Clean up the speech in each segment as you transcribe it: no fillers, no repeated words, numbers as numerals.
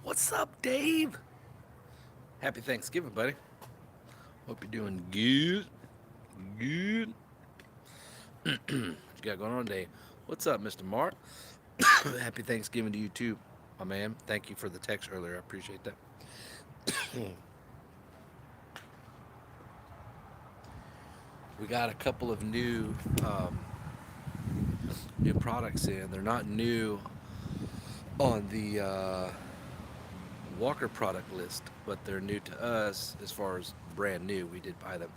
What's up, Dave? Happy Thanksgiving, buddy. Hope you're doing good. Good. What you got going on today? What's up, Mr. Mark? Happy Thanksgiving to you too, my man. Thank you for the text earlier. I appreciate that. We got a couple of new products in. They're not new on the Walker product list, but they're new to us as far as brand new. We did buy them,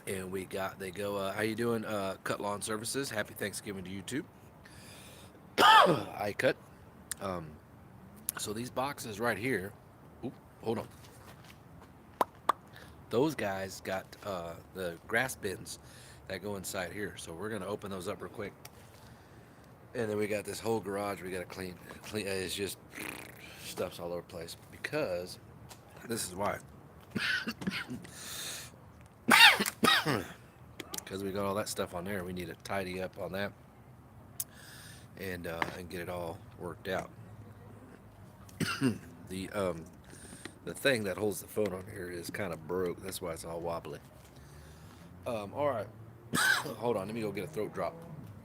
and we got they go. How you doing? Cut Lawn Services. Happy Thanksgiving to you too. I cut. Um, so these boxes right here. Oop, hold on. Those guys got the grass bins that go inside here. So we're gonna open those up real quick, and then we got this whole garage we gotta clean. Clean. It's just stuff's all over the place because this is why. Because we got all that stuff on there. We need to tidy up on that and get it all worked out. The the thing that holds the phone on here is kind of broke. That's why it's all wobbly. All right. Hold on. Let me go get a throat drop.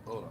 Hold on.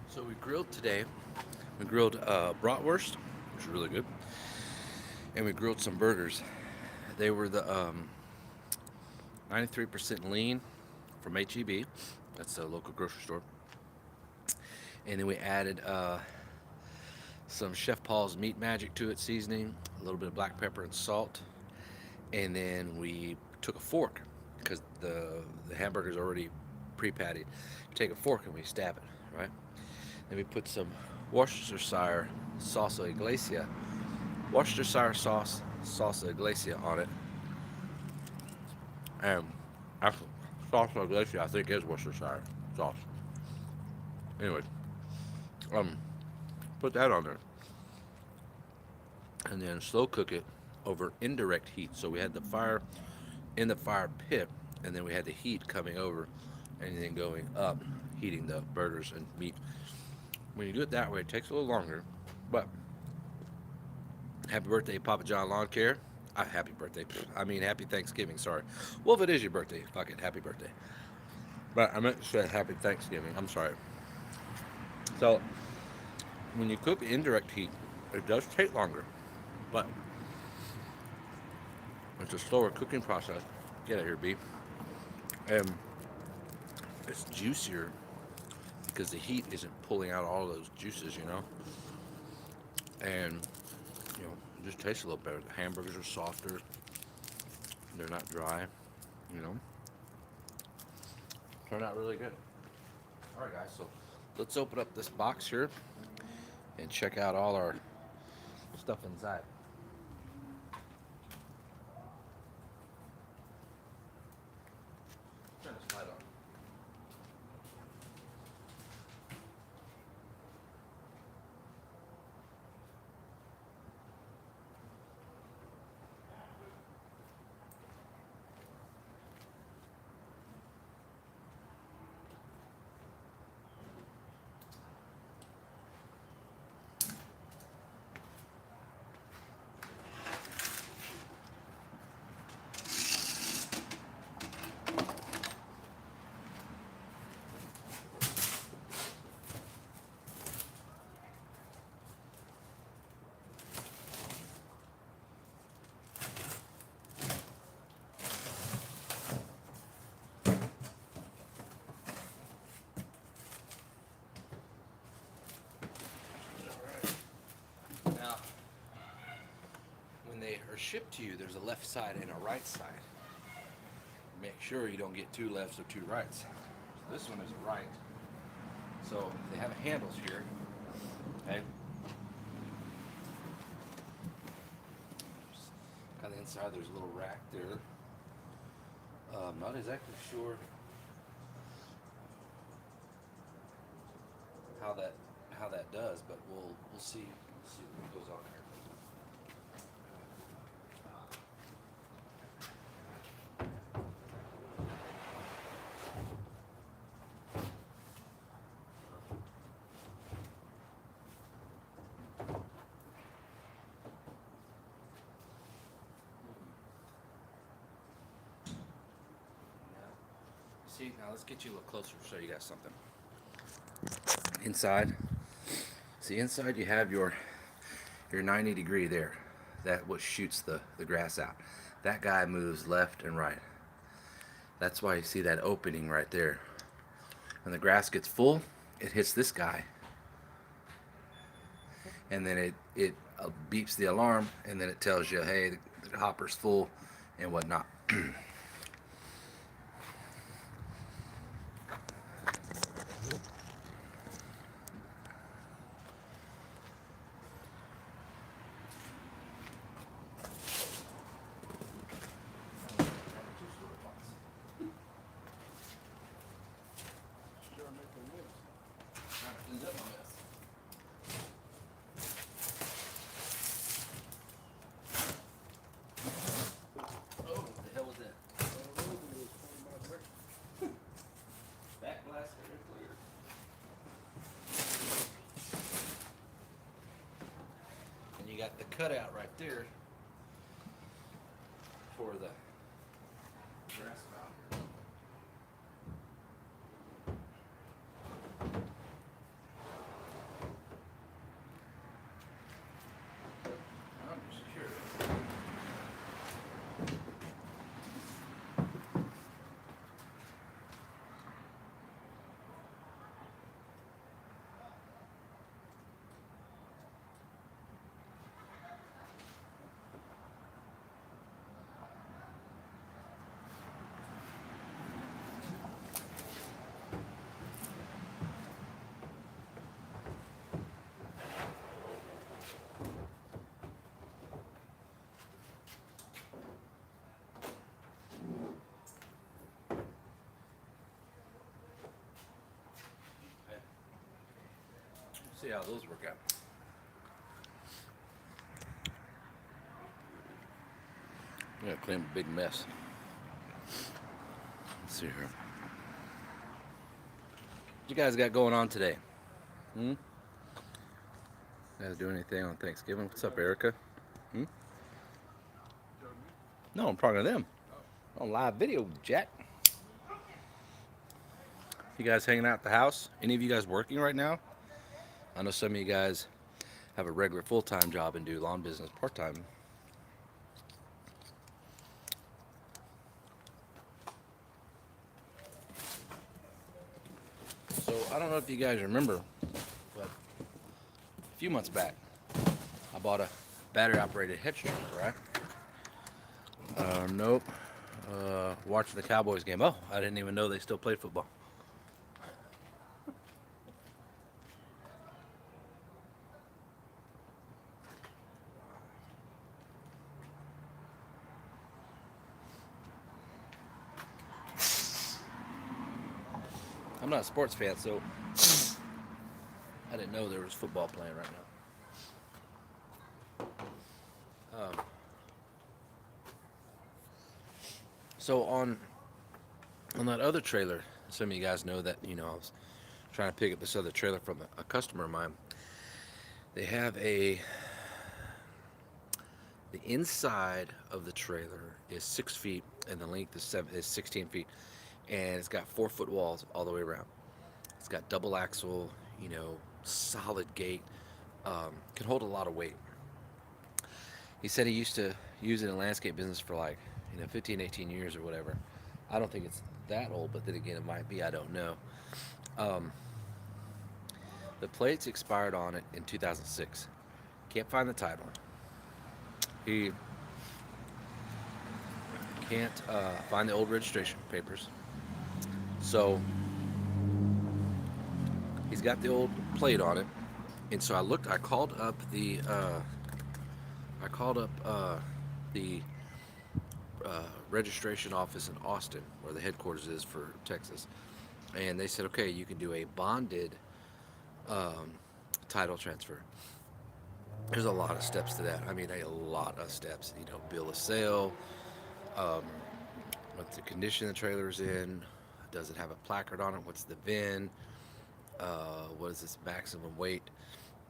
So we grilled today. We grilled bratwurst, which was really good, and we grilled some burgers. They were the 93% lean from HEB. That's a local grocery store. And then we added some Chef Paul's Meat Magic to it, seasoning, a little bit of black pepper and salt. And then we took a fork because the hamburger's already pre-patted. You take a fork and we stab it, right? Then we put some Worcestershire salsa iglesia, Worcestershire sauce, salsa iglesia on it. And actually, salsa iglesia I think is Worcestershire sauce. Anyway, um, put that on there, and then slow cook it over indirect heat. So we had the fire in the fire pit, and then we had the heat coming over, and then going up, heating the burgers and meat. When you do it that way, it takes a little longer, but happy birthday, Papa John Lawn Care. Happy birthday. I mean, happy Thanksgiving. Sorry. Well, if it is your birthday, fuck it. Happy birthday. But I meant to say happy Thanksgiving. I'm sorry. So, when you cook indirect heat, it does take longer, but it's a slower cooking process. Get out here, B. And it's juicier because the heat isn't pulling out all those juices, and it just tastes a little better. The hamburgers are softer, they're not dry, you know. Turned out really good. All right, guys. So let's open up this box here and check out all our stuff inside. Turn this shipped to you, there's a left side and a right side. Make sure you don't get two lefts or two rights. So this one is a right. So they have handles here. Okay. On the inside, there's a little rack there. Not exactly sure how that does, but we'll see what goes on here. See, now let's get you a little closer to show you guys something. Inside, see, inside you have your 90 degree there. That what shoots the grass out. That guy moves left and right. That's why you see that opening right there. When the grass gets full, it hits this guy. And then it beeps the alarm, and then it tells you, hey, the hopper's full and whatnot. You got the cutout right there for the grass mount. I'm just curious. See how those work out. Yeah, clean a big mess. Let's see here. What you guys got going on today? You guys do anything on Thanksgiving? What's up, Erica? No, I'm talking to them. On live video, Jack. You guys hanging out at the house? Any of you guys working right now? I know some of you guys have a regular full-time job and do lawn business part-time. So I don't know if you guys remember, but a few months back, I bought a battery-operated Hedge tractor, right? Nope. Watching the Cowboys game. Oh, I didn't even know they still played football. I'm not a sports fan, so I didn't know there was football playing right now. So on that other trailer, some of you guys know that, I was trying to pick up this other trailer from a customer of mine. They have the inside of the trailer is 6 feet and the length is 16 feet, and it's got 4-foot walls all the way around. It's got double axle, solid gate, can hold a lot of weight. He said he used to use it in landscape business for 15, 18 years or whatever. I don't think it's that old, but then again, it might be. I don't know. The plates expired on it in 2006. Can't find the title. He Can't find the old registration papers. So he's got the old plate on it. And so I looked. I called up the registration office in Austin, where the headquarters is for Texas, and they said, okay, you can do a bonded um, title transfer. There's a lot of steps to that. I mean, a lot of steps. You know, bill of sale, um, what the condition the trailer's in, does it have a placard on it? What's the VIN? What is its maximum weight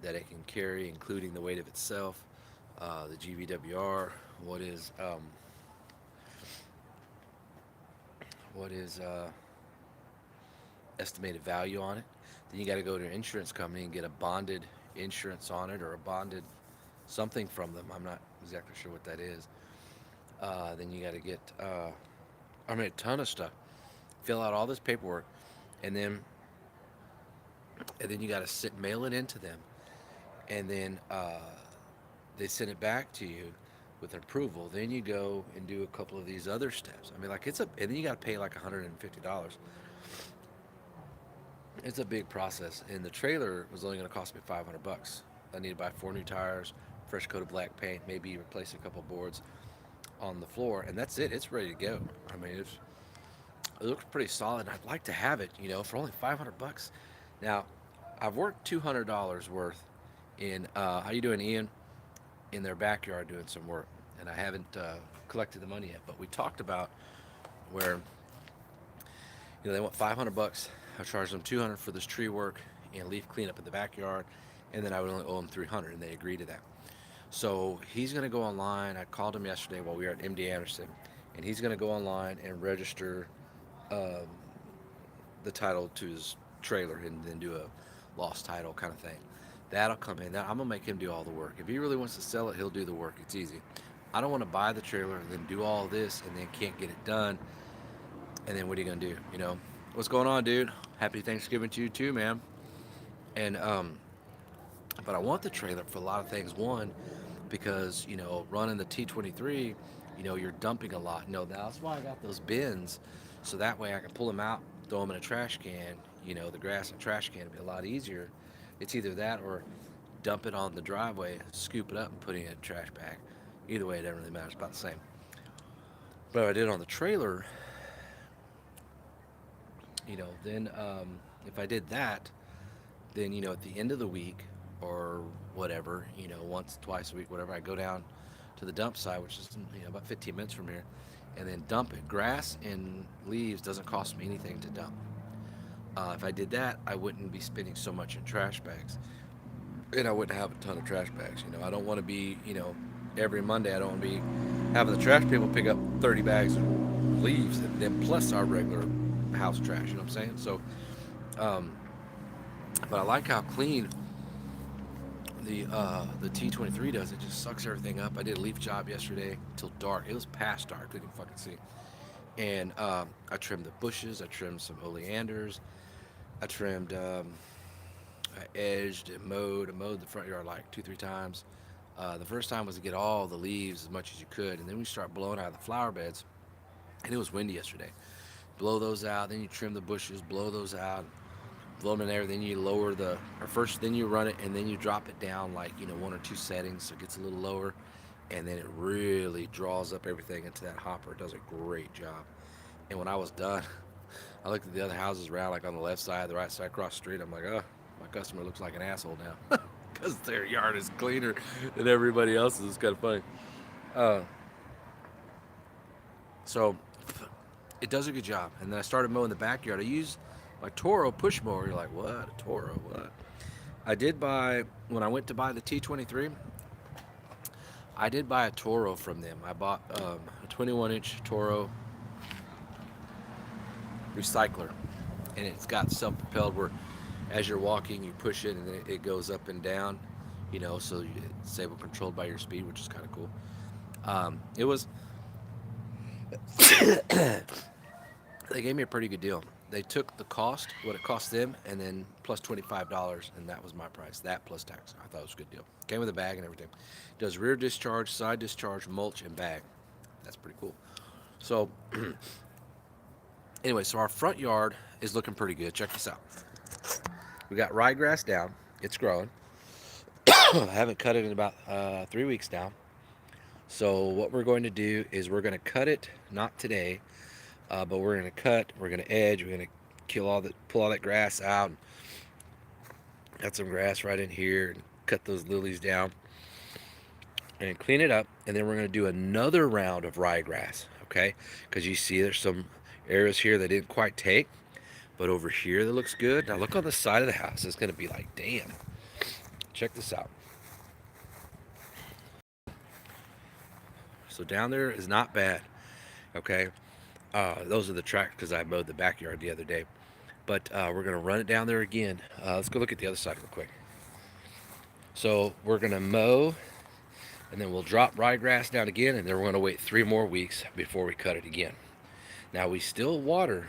that it can carry, including the weight of itself? The GVWR. What is estimated value on it? Then you got to go to an insurance company and get a bonded insurance on it or a bonded something from them. I'm not exactly sure what that is. Then you got to get, I mean, a ton of stuff. Fill out all this paperwork, and then you got to mail it into them, and then they send it back to you with approval. Then you go and do a couple of these other steps. I mean, like and then you got to pay like $150. It's a big process, and the trailer was only going to cost me $500. I need to buy 4 new tires, fresh coat of black paint, maybe replace a couple boards on the floor, and that's it. It's ready to go. I mean, it looks pretty solid. I'd like to have it, for only $500. Now, I've worked $200 worth in how you doing, Ian? In their backyard doing some work, and I haven't collected the money yet. But we talked about where they want $500. I charged them $200 for this tree work and leaf cleanup in the backyard, and then I would only owe them $300, and they agreed to that. So he's going to go online. I called him yesterday while we were at MD Anderson, and he's going to go online and register um, the title to his trailer and then do a lost title kind of thing. That'll come in. I'm gonna make him do all the work. If he really wants to sell it, he'll do the work. It's easy. I don't want to buy the trailer and then do all this and then can't get it done. And then what are you gonna do? What's going on, dude? Happy Thanksgiving to you too, man. And but I want the trailer for a lot of things. One, because running the T23, you're dumping a lot. That's why I got those bins, so that way I can pull them out, throw them in a trash can. The grass and trash can would be a lot easier. It's either that or dump it on the driveway, scoop it up, and put it in a trash bag. Either way, it doesn't really matter. It's about the same. But if I did it on the trailer, then if I did that, then at the end of the week or whatever, once, twice a week, whatever, I go down to the dump site, which is about 15 minutes from here, and then dump it. Grass and leaves doesn't cost me anything to dump. If I did that, I wouldn't be spending so much in trash bags, and I wouldn't have a ton of trash bags. I don't want to be, every Monday I don't want to be having the trash people pick up 30 bags of leaves and then plus our regular house trash. You know what I'm saying? So, but I like how clean the T23 does. It just sucks everything up. I did a leaf job yesterday till dark. It was past dark. Couldn't fucking see. And I trimmed the bushes. I trimmed some oleanders. I trimmed, I edged and mowed. I mowed the front yard like 2-3 times. The first time was to get all the leaves as much as you could, and then we start blowing out of the flower beds. And it was windy yesterday. Blow those out, then you trim the bushes, blow those out, blow them in there. Then you lower then you run it, and then you drop it down like 1 or 2 settings, so it gets a little lower, and then it really draws up everything into that hopper. It does a great job. And when I was done, I looked at the other houses around, like on the left side, the right side, across the street. I'm like, oh, my customer looks like an asshole now, because their yard is cleaner than everybody else's. It's kind of funny. Uh, so it does a good job. And then I started mowing the backyard. I used my Toro push mower. You're like, what? A Toro? What? I did buy, when I went to buy the T23, I did buy a Toro from them. I bought a 21-inch Toro recycler, and it's got self-propelled where as you're walking you push it and then it goes up and down, so it's able controlled by your speed, which is kind of cool. It was they gave me a pretty good deal. They took the cost, what it cost them, and then plus $25, and that was my price. That plus tax. I thought it was a good deal. Came with a bag and everything. Does rear discharge, side discharge, mulch, and bag. That's pretty cool. So anyway, so our front yard is looking pretty good. Check this out. We got ryegrass down. It's growing. I haven't cut it in about 3 weeks now. So what we're going to do is we're going to cut it, not today, but we're going to cut, we're going to edge, we're going to pull all that grass out. Got some grass right in here and cut those lilies down and clean it up. And then we're going to do another round of ryegrass, okay? Because you see there's some areas here that didn't quite take, but over here that looks good. Now look on the side of the house. It's going to be like, damn. Check this out. So down there is not bad, okay? Those are the tracks because I mowed the backyard the other day. But we're going to run it down there again. Let's go look at the other side real quick. So we're going to mow, and then we'll drop ryegrass down again, and then we're going to wait 3 more weeks before we cut it again. Now we still water,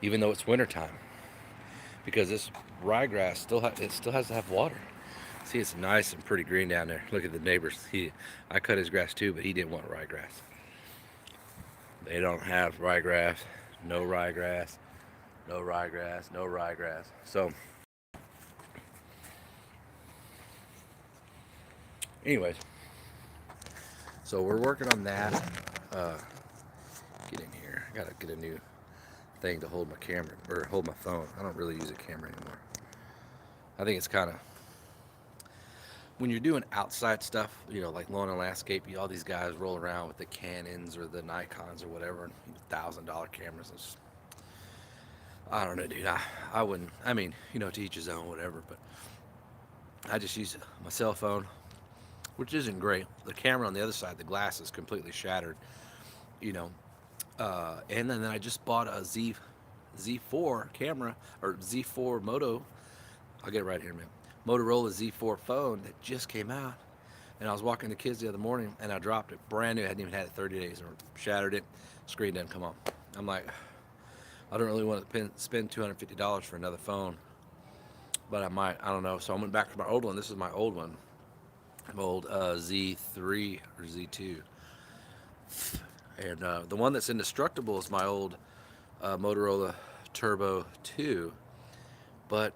even though it's wintertime, because this ryegrass still has to have water. See, it's nice and pretty green down there. Look at the neighbors. I cut his grass too, but he didn't want ryegrass. They don't have ryegrass, no ryegrass, no ryegrass, no ryegrass. So, anyways, so we're working on that. Get in here. I gotta get a new thing to hold my camera or hold my phone. I don't really use a camera anymore. I think it's kind of when you're doing outside stuff, like lawn and landscape. All these guys roll around with the Canons or the Nikons or whatever, $1,000 cameras. I don't know, dude. I wouldn't. I mean, to each his own, whatever. But I just use my cell phone, which isn't great. The camera on the other side, the glass is completely shattered. And then I just bought a Z4 camera or Z4 Moto. I'll get it right here, man. Motorola Z4 phone that just came out, and I was walking the kids the other morning, and I dropped it, brand new. I hadn't even had it 30 days, or shattered it. Screen doesn't come on. I'm like, I don't really want to spend $250 for another phone, but I might. I don't know. So I went back to my old one. This is my old one, my old Z3 or Z2, and the one that's indestructible is my old Motorola Turbo 2, but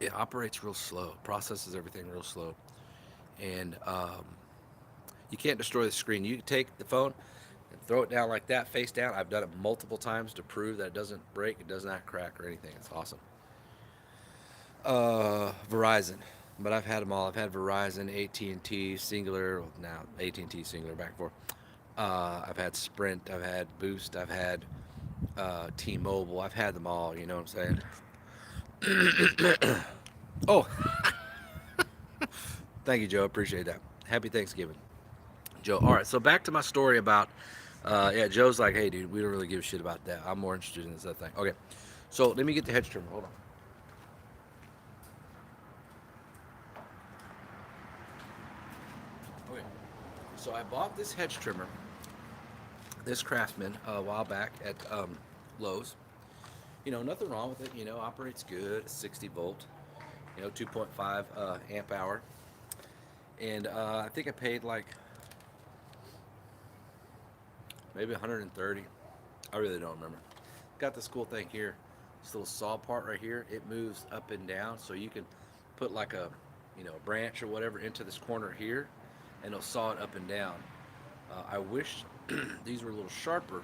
it operates real slow, processes everything real slow, and you can't destroy the screen. You can take the phone and throw it down like that, face down. I've done it multiple times to prove that it doesn't break, it does not crack or anything. It's awesome. Verizon, but I've had them all. I've had Verizon, AT&T, Singular, now AT&T, Singular, back and forth. I've had Sprint, I've had Boost, I've had T-Mobile. I've had them all, you know what I'm saying? Oh, thank you, Joe. Appreciate that. Happy Thanksgiving, Joe. All right, so back to my story about, Joe's like, hey, dude, we don't really give a shit about that. I'm more interested in this other thing. Okay, so let me get the hedge trimmer. Hold on. Okay, so I bought this hedge trimmer, this Craftsman, a while back at Lowe's. Nothing wrong with it. Operates good, 60 volt, 2.5 amp hour. And I think I paid like maybe 130. I really don't remember. Got this cool thing here, this little saw part right here. It moves up and down, so you can put like a branch or whatever into this corner here, and it'll saw it up and down. I wish these were a little sharper,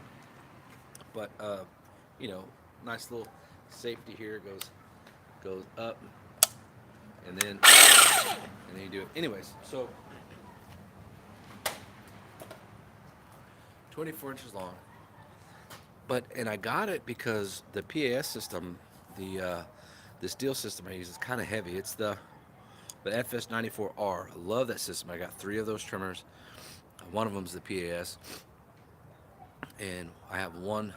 but nice little safety here. Goes up, and then you do it. Anyways, so 24 inches long. And I got it because the PAS system, the steel system I use is kind of heavy. It's the FS94R. I love that system. I got 3 of those trimmers. One of them is the PAS, and I have one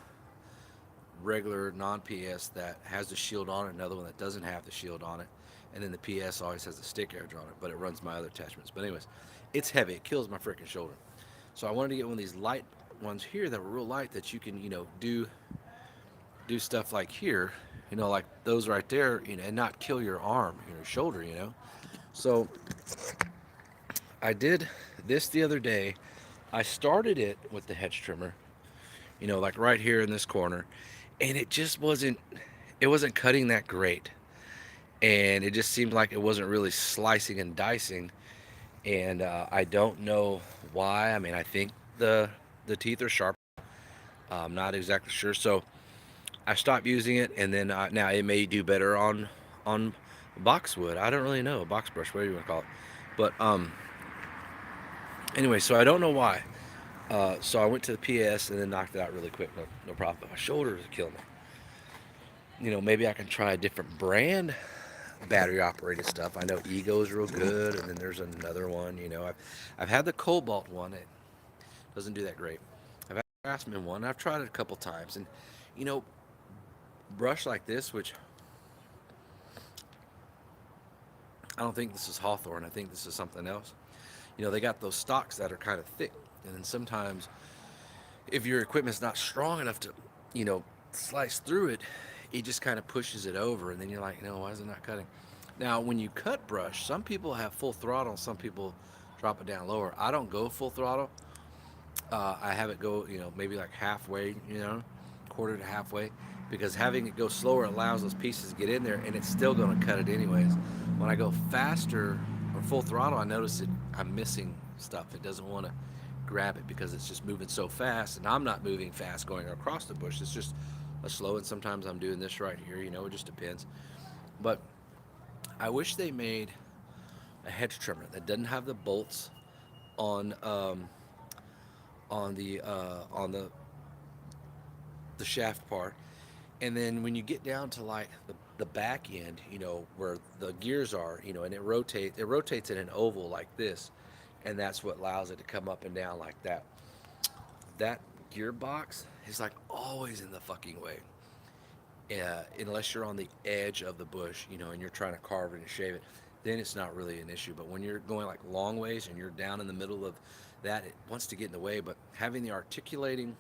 regular non-PS that has the shield on it, another one that doesn't have the shield on it, and then the PS always has the stick edge on it, but it runs my other attachments. But anyways, it's heavy. It kills my freaking shoulder. So I wanted to get one of these light ones here that were real light, that you can do stuff like here, like those right there, and not kill your arm, your shoulder. So I did this the other day, I started it with the hedge trimmer, like right here in this corner, and it wasn't cutting that great, and it just seemed like it wasn't really slicing and dicing, and I don't know why. I mean, I think the teeth are sharp. I'm not exactly sure, so I stopped using it, and then now it may do better on boxwood. I don't really know, box brush, whatever you want to call it, but anyway, so I don't know why. So I went to the PS and then knocked it out really quick. No, no problem. But my shoulder is killing me. Maybe I can try a different brand battery operated stuff. I know Ego's real good, and then there's another one. I've had the Cobalt one. It doesn't do that great. I've had the Craftsman one. I've tried it a couple times, and you know, brush like this, which I don't think this is Hawthorne. I think this is something else. They got those stocks that are kind of thick, and then sometimes if your equipment's not strong enough to, you know, slice through it, it just kind of pushes it over, and then you're like, no, why is it not cutting? Now, when you cut brush, some people have full throttle, some people drop it down lower. I don't go full throttle. I have it go, maybe like halfway, quarter to halfway, because having it go slower allows those pieces to get in there, and it's still going to cut it anyways. When I go faster or full throttle, I notice I'm missing stuff. It doesn't want to grab it because it's just moving so fast, and I'm not moving fast going across the bush. It's just a slow, and sometimes I'm doing this right here. It just depends. But I wish they made a hedge trimmer that doesn't have the bolts on on the shaft part. And then when you get down to like the back end, where the gears are, and it rotates in an oval like this, and that's what allows it to come up and down like that. That gearbox is like always in the fucking way. Unless you're on the edge of the bush, and you're trying to carve it and shave it, then it's not really an issue. But when you're going like long ways and you're down in the middle of that, it wants to get in the way. But having the articulating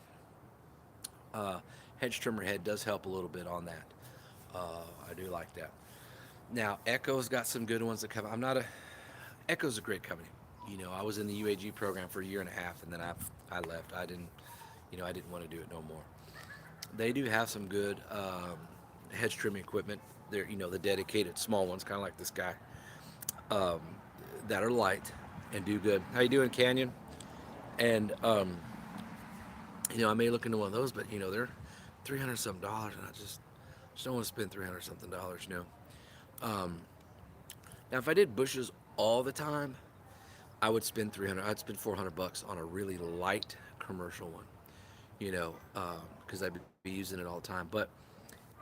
uh, hedge trimmer head does help a little bit on that. I do like that. Now, Echo's got some good ones that come. I'm not a Echo's a great company. I was in the UAG program for a year and a half, and then I left. I didn't want to do it no more. They do have some good hedge trimming equipment. They're the dedicated small ones, kind of like this guy, um, that are light and do good. How you doing, Canyon? And I may look into one of those, but they're $300 some, and I just don't want to spend $300 something. Now, if I did bushes all the time, I would spend 300. I'd spend $400 on a really light commercial one. Because I'd be using it all the time. But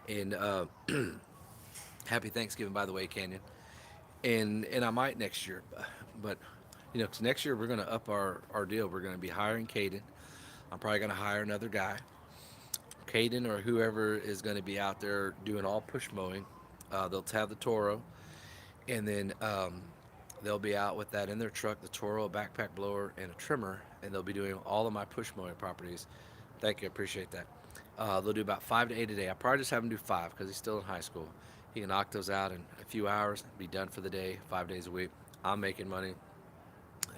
and happy Thanksgiving, by the way, Canyon. And I might next year, but 'cause next year we're gonna up our deal. We're gonna be hiring Caden. I'm probably gonna hire another guy, Caden or whoever is gonna be out there doing all push mowing. They'll have the Toro, and then they'll be out with that in their truck, the Toro, a backpack blower, and a trimmer, and they'll be doing all of my push mowing properties. Thank you, I appreciate that. They'll do about 5 to 8 a day. I probably just have him do 5 because he's still in high school. He can knock those out in a few hours, be done for the day, 5 days a week. I'm making money,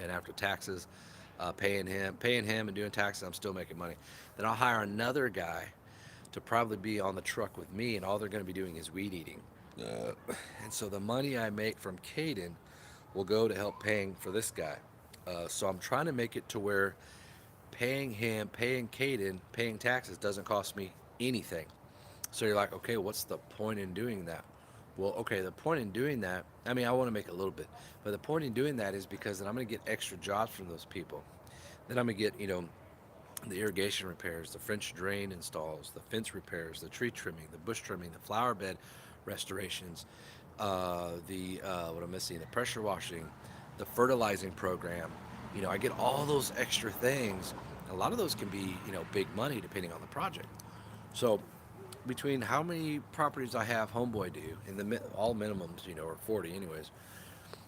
and after taxes, paying him, and doing taxes, I'm still making money. Then I'll hire another guy to probably be on the truck with me, and all they're going to be doing is weed eating. And so the money I make from Caden will go to help paying for this guy. So I'm trying to make it to where paying him, paying Caden, paying taxes doesn't cost me anything. So you're like, okay, what's the point in doing that? Well, okay, the point in doing that, I mean, I want to make a little bit, but the point in doing that is because then I'm going to get extra jobs from those people. Then I'm going to get, the irrigation repairs, the French drain installs, the fence repairs, the tree trimming, the bush trimming, the flower bed restorations, the what I'm missing, the pressure washing, the fertilizing program. I get all those extra things. A lot of those can be, big money depending on the project. So between how many properties I have Homeboy do, and all minimums, are 40 anyways.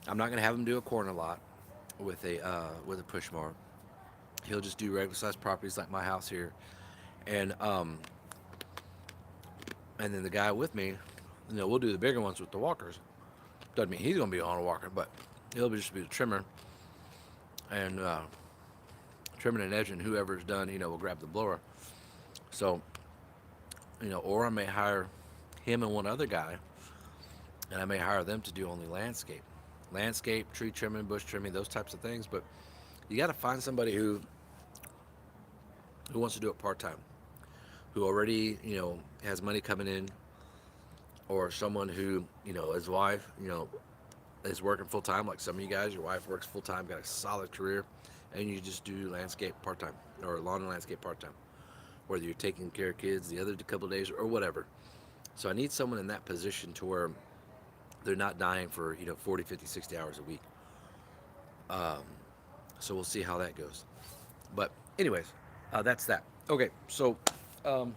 I'm not gonna have him do a corner lot with a push mower. He'll just do regular sized properties like my house here, and and then the guy with me, we'll do the bigger ones with the walkers. Doesn't mean he's gonna be on a walker, but he'll just be the trimmer and trimming and edging. Whoever's done, will grab the blower. So, or I may hire him and one other guy, and I may hire them to do only landscape, tree trimming, bush trimming, those types of things. But you got to find somebody who wants to do it part time, who already has money coming in, or someone who his wife is working full time, like some of you guys. Your wife works full time, got a solid career, and you just do landscape part time or lawn and landscape part time, whether you're taking care of kids the other couple of days or whatever. So I need someone in that position to where they're not dying for 40, 50, 60 hours a week. Um, so we'll see how that goes. But anyways, that's that. Okay, so um,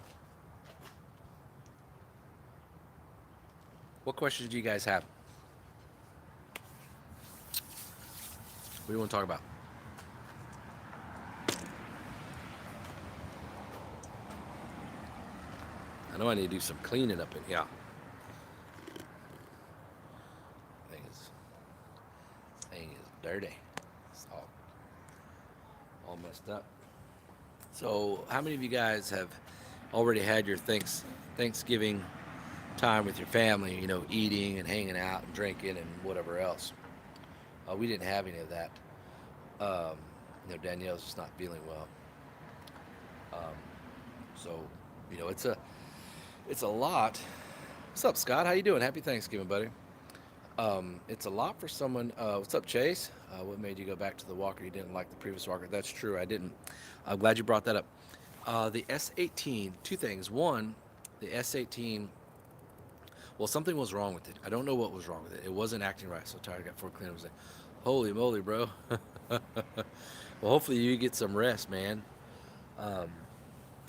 what questions do you guys have? What do you want to talk about? I know I need to do some cleaning up in here. Thing is dirty. It's all messed up. So, how many of you guys have already had your Thanksgiving time with your family? Eating and hanging out and drinking and whatever else. We didn't have any of that. Um, Danielle's just not feeling well. Um, so, it's a lot. What's up, Scott? How you doing? Happy Thanksgiving, buddy. It's a lot for someone. What's up, Chase? What made you go back to the walker? You didn't like the previous walker. That's true. I didn't. I'm glad you brought that up. The S18, two things. One, the S18, well, something was wrong with it. I don't know what was wrong with it. It wasn't acting right. So tired. I got 4 cleanups. Holy moly, bro. Well, hopefully you get some rest, man. Um,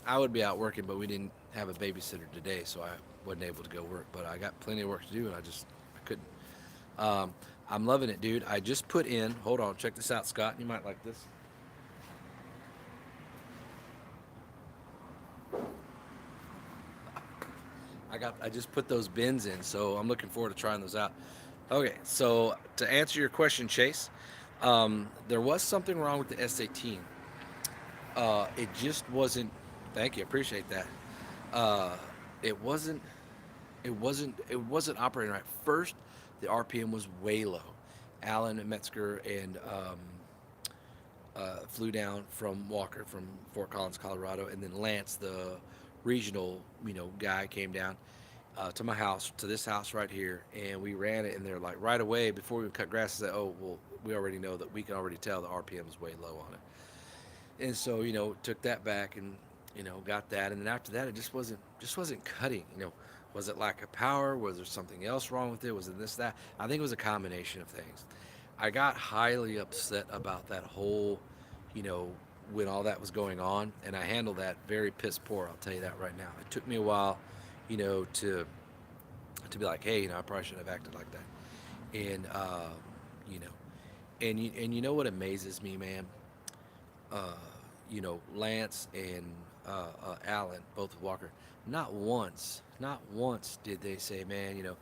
I would be out working, but we didn't have a babysitter today, so I wasn't able to go work. But I got plenty of work to do, and I couldn't. Um, I'm loving it, dude. I just put in. Hold on, check this out, Scott. You might like this. I just put those bins in, so I'm looking forward to trying those out. Okay, so to answer your question, Chase, there was something wrong with the S18. It just wasn't. Thank you, appreciate that. Uh, it wasn't. It wasn't operating right. First, the RPM was way low. Alan Metzger and flew down from Walker from Fort Collins, Colorado, and then Lance, the regional guy, came down to my house, to this house right here, and we ran it, and they're like right away before we cut grass. Said, "Oh well, we already know that. We can already tell the RPM is way low on it." And so took that back and got that, and then after that it just wasn't cutting. Was it lack of power? Was there something else wrong with it? Was it this, that? I think it was a combination of things. I got highly upset about that whole, you know, when all that was going on, and I handled that very piss poor. I'll tell you that right now. It took me a while, to be like, hey, I probably shouldn't have acted like that, and you know, and you know what amazes me, man. Uh, Lance and Alan, both with Walker, not once did they say, man, you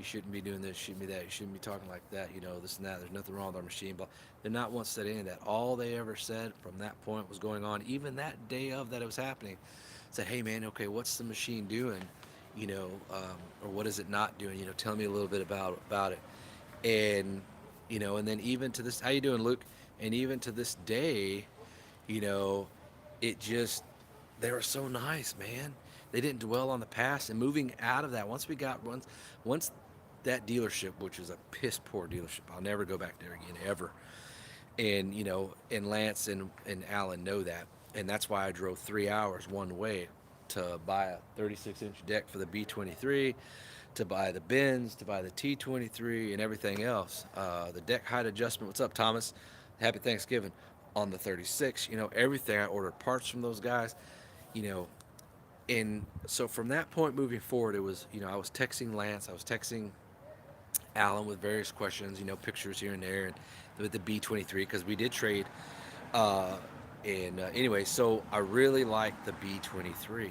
shouldn't be doing this, shouldn't be that, you shouldn't be talking like that, this and that. There's nothing wrong with our machine. But they're not once said any of that. All they ever said from that point was going on, even that day of that it was happening, said, hey, man, okay, what's the machine doing? Or what is it not doing? Tell me a little bit about it. And and then even to this, how you doing, Luke? And even to this day, you know, it just, they were so nice, man. They didn't dwell on the past. And moving out of that, once that dealership, which is a piss poor dealership, I'll never go back there again, ever. And and Lance and Alan know that, and that's why I drove 3 hours one way to buy a 36-inch deck for the B23, to buy the bins, to buy the T23, and everything else. The deck height adjustment. What's up, Thomas? Happy Thanksgiving. On the 36, everything. I ordered parts from those guys, you know. And so from that point moving forward, it was, I was texting Lance, I was texting Alan with various questions, pictures here and there, and with the B23, because we did trade. Uh, and anyway, so I really like the B23,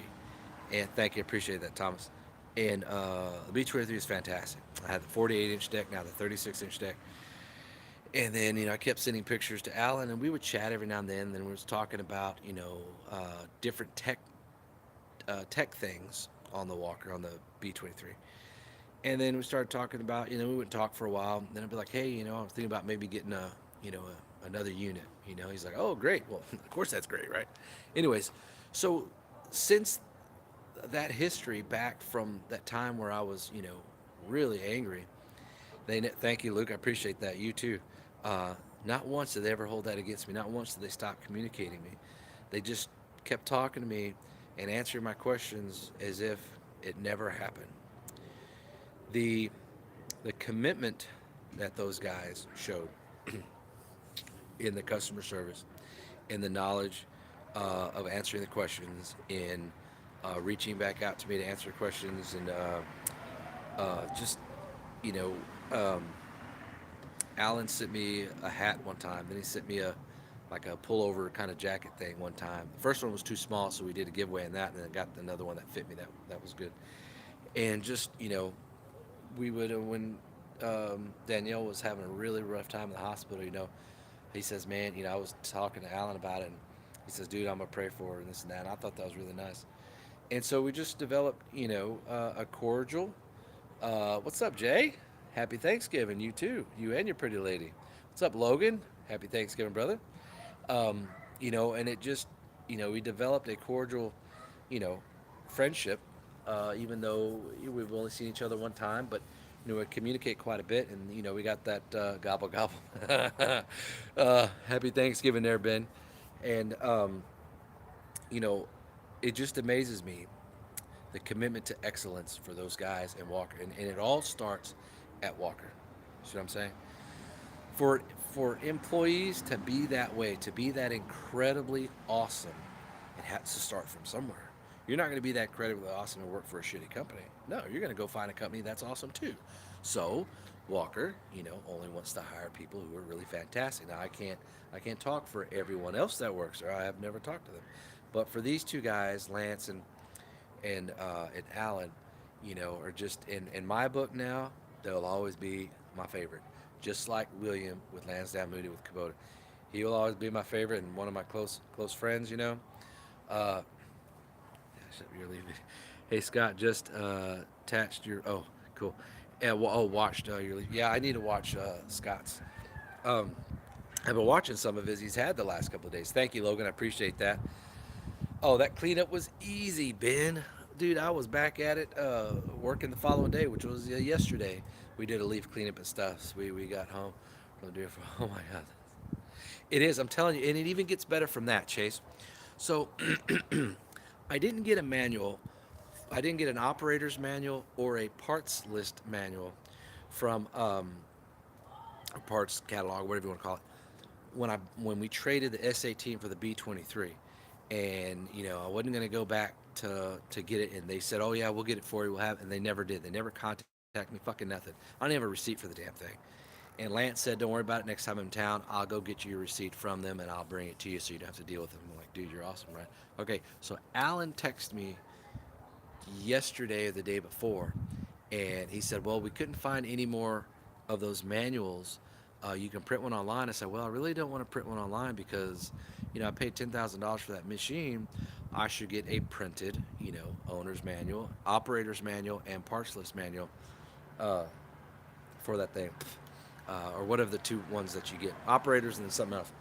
and thank you, appreciate that, Thomas. And the B23 is fantastic. I had the 48-inch deck, now the 36-inch deck, And then, I kept sending pictures to Alan, and we would chat every now and then. And then we was talking about, different tech things on the Walker, on the B23. And then we started talking about, we would talk for a while. And then I'd be like, hey, I was thinking about maybe getting another unit. He's like, oh, great. Well, of course that's great, right? Anyways, so since that history back from that time where I was, really angry, thank you, Luke. I appreciate that. You too. Uh, Not once did they ever hold that against me. Not once did they stop communicating me. They just kept talking to me and answering my questions as if it never happened. The the commitment that those guys showed in the customer service, in the knowledge of answering the questions, in reaching back out to me to answer questions, and just you know, um, Alan sent me a hat one time. Then he sent me a like a pullover kind of jacket thing one time. The first one was too small, so we did a giveaway in that, and then I got another one that fit me. That was good. And just we would when Danielle was having a really rough time in the hospital. He says, "Man, I was talking to Alan about it, and he says, dude, I'm gonna pray for her and this and that." And I thought that was really nice. And so we just developed, a cordial. What's up, Jay? Happy Thanksgiving, you too, you and your pretty lady. What's up, Logan? Happy Thanksgiving, brother. And it just, we developed a cordial, you know, friendship, even though we've only seen each other one time, but we communicate quite a bit, and we got that gobble gobble. Happy Thanksgiving, there, Ben, and you know, it just amazes me the commitment to excellence for those guys in Walker, and it all starts at Walker. See what I'm saying? For for employees to be that way, to be that incredibly awesome, it has to start from somewhere. You're not going to be that incredibly awesome and work for a shitty company. No, you're going to go find a company that's awesome too. So Walker, only wants to hire people who are really fantastic. Now I can't talk for everyone else that works there. I have never talked to them, but for these two guys, Lance and Alan, are just in my book now. They'll always be my favorite. Just like William with Lansdowne Moody with Kubota, he will always be my favorite and one of my close friends. Uh, you're leaving. Hey Scott, just attached your. Oh, cool. Yeah, well, watched your. Yeah, I need to watch Scott's. Um, I've been watching some of his he's had the last couple of days. Thank you, Logan. I appreciate that. Oh, that cleanup was easy, Ben. Dude, I was back at it working the following day, which was yesterday. We did a leaf cleanup and stuff. So we got home from the deer. Oh my God, it is. I'm telling you, and it even gets better from that, Chase. So I didn't get a manual. I didn't get an operator's manual or a parts list manual from a parts catalog, whatever you want to call it, when we traded the S18 for the B23, and I wasn't going to go back to get it, and they said, "Oh yeah, we'll get it for you. We'll have," and they never did. They never contacted me. Fucking nothing. I didn't have a receipt for the damn thing. And Lance said, "Don't worry about it. Next time I'm in town, I'll go get you a receipt from them, and I'll bring it to you, so you don't have to deal with it." I'm like, "Dude, you're awesome, right?" Okay, so Alan texted me yesterday or the day before, and he said, "Well, we couldn't find any more of those manuals. You can print one online." I said, "Well, I really don't want to print one online because, I paid $10,000 for that machine. I should get a printed, owner's manual, operator's manual, and parts list manual uh, for that thing, or whatever the two ones that you get, operators and then something else."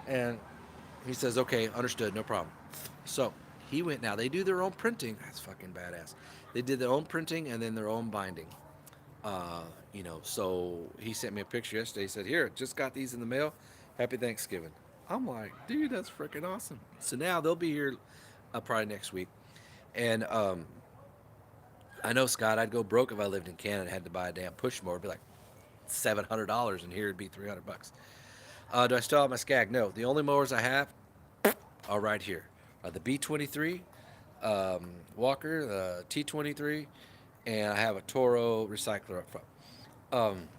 And he says, "Okay, understood, no problem." So he went. Now they do their own printing. That's fucking badass. They did their own printing and then their own binding. So he sent me a picture yesterday. He said, "Here, just got these in the mail. Happy Thanksgiving." I'm like, "Dude, that's freaking awesome." So now they'll be here probably next week. And I know, Scott, I'd go broke if I lived in Canada and had to buy a damn push mower. It'd be like $700, and here it'd be $300. Do I still have my Skag? No. The only mowers I have are right here. The B23, Walker, the T23, and I have a Toro recycler up front. Um,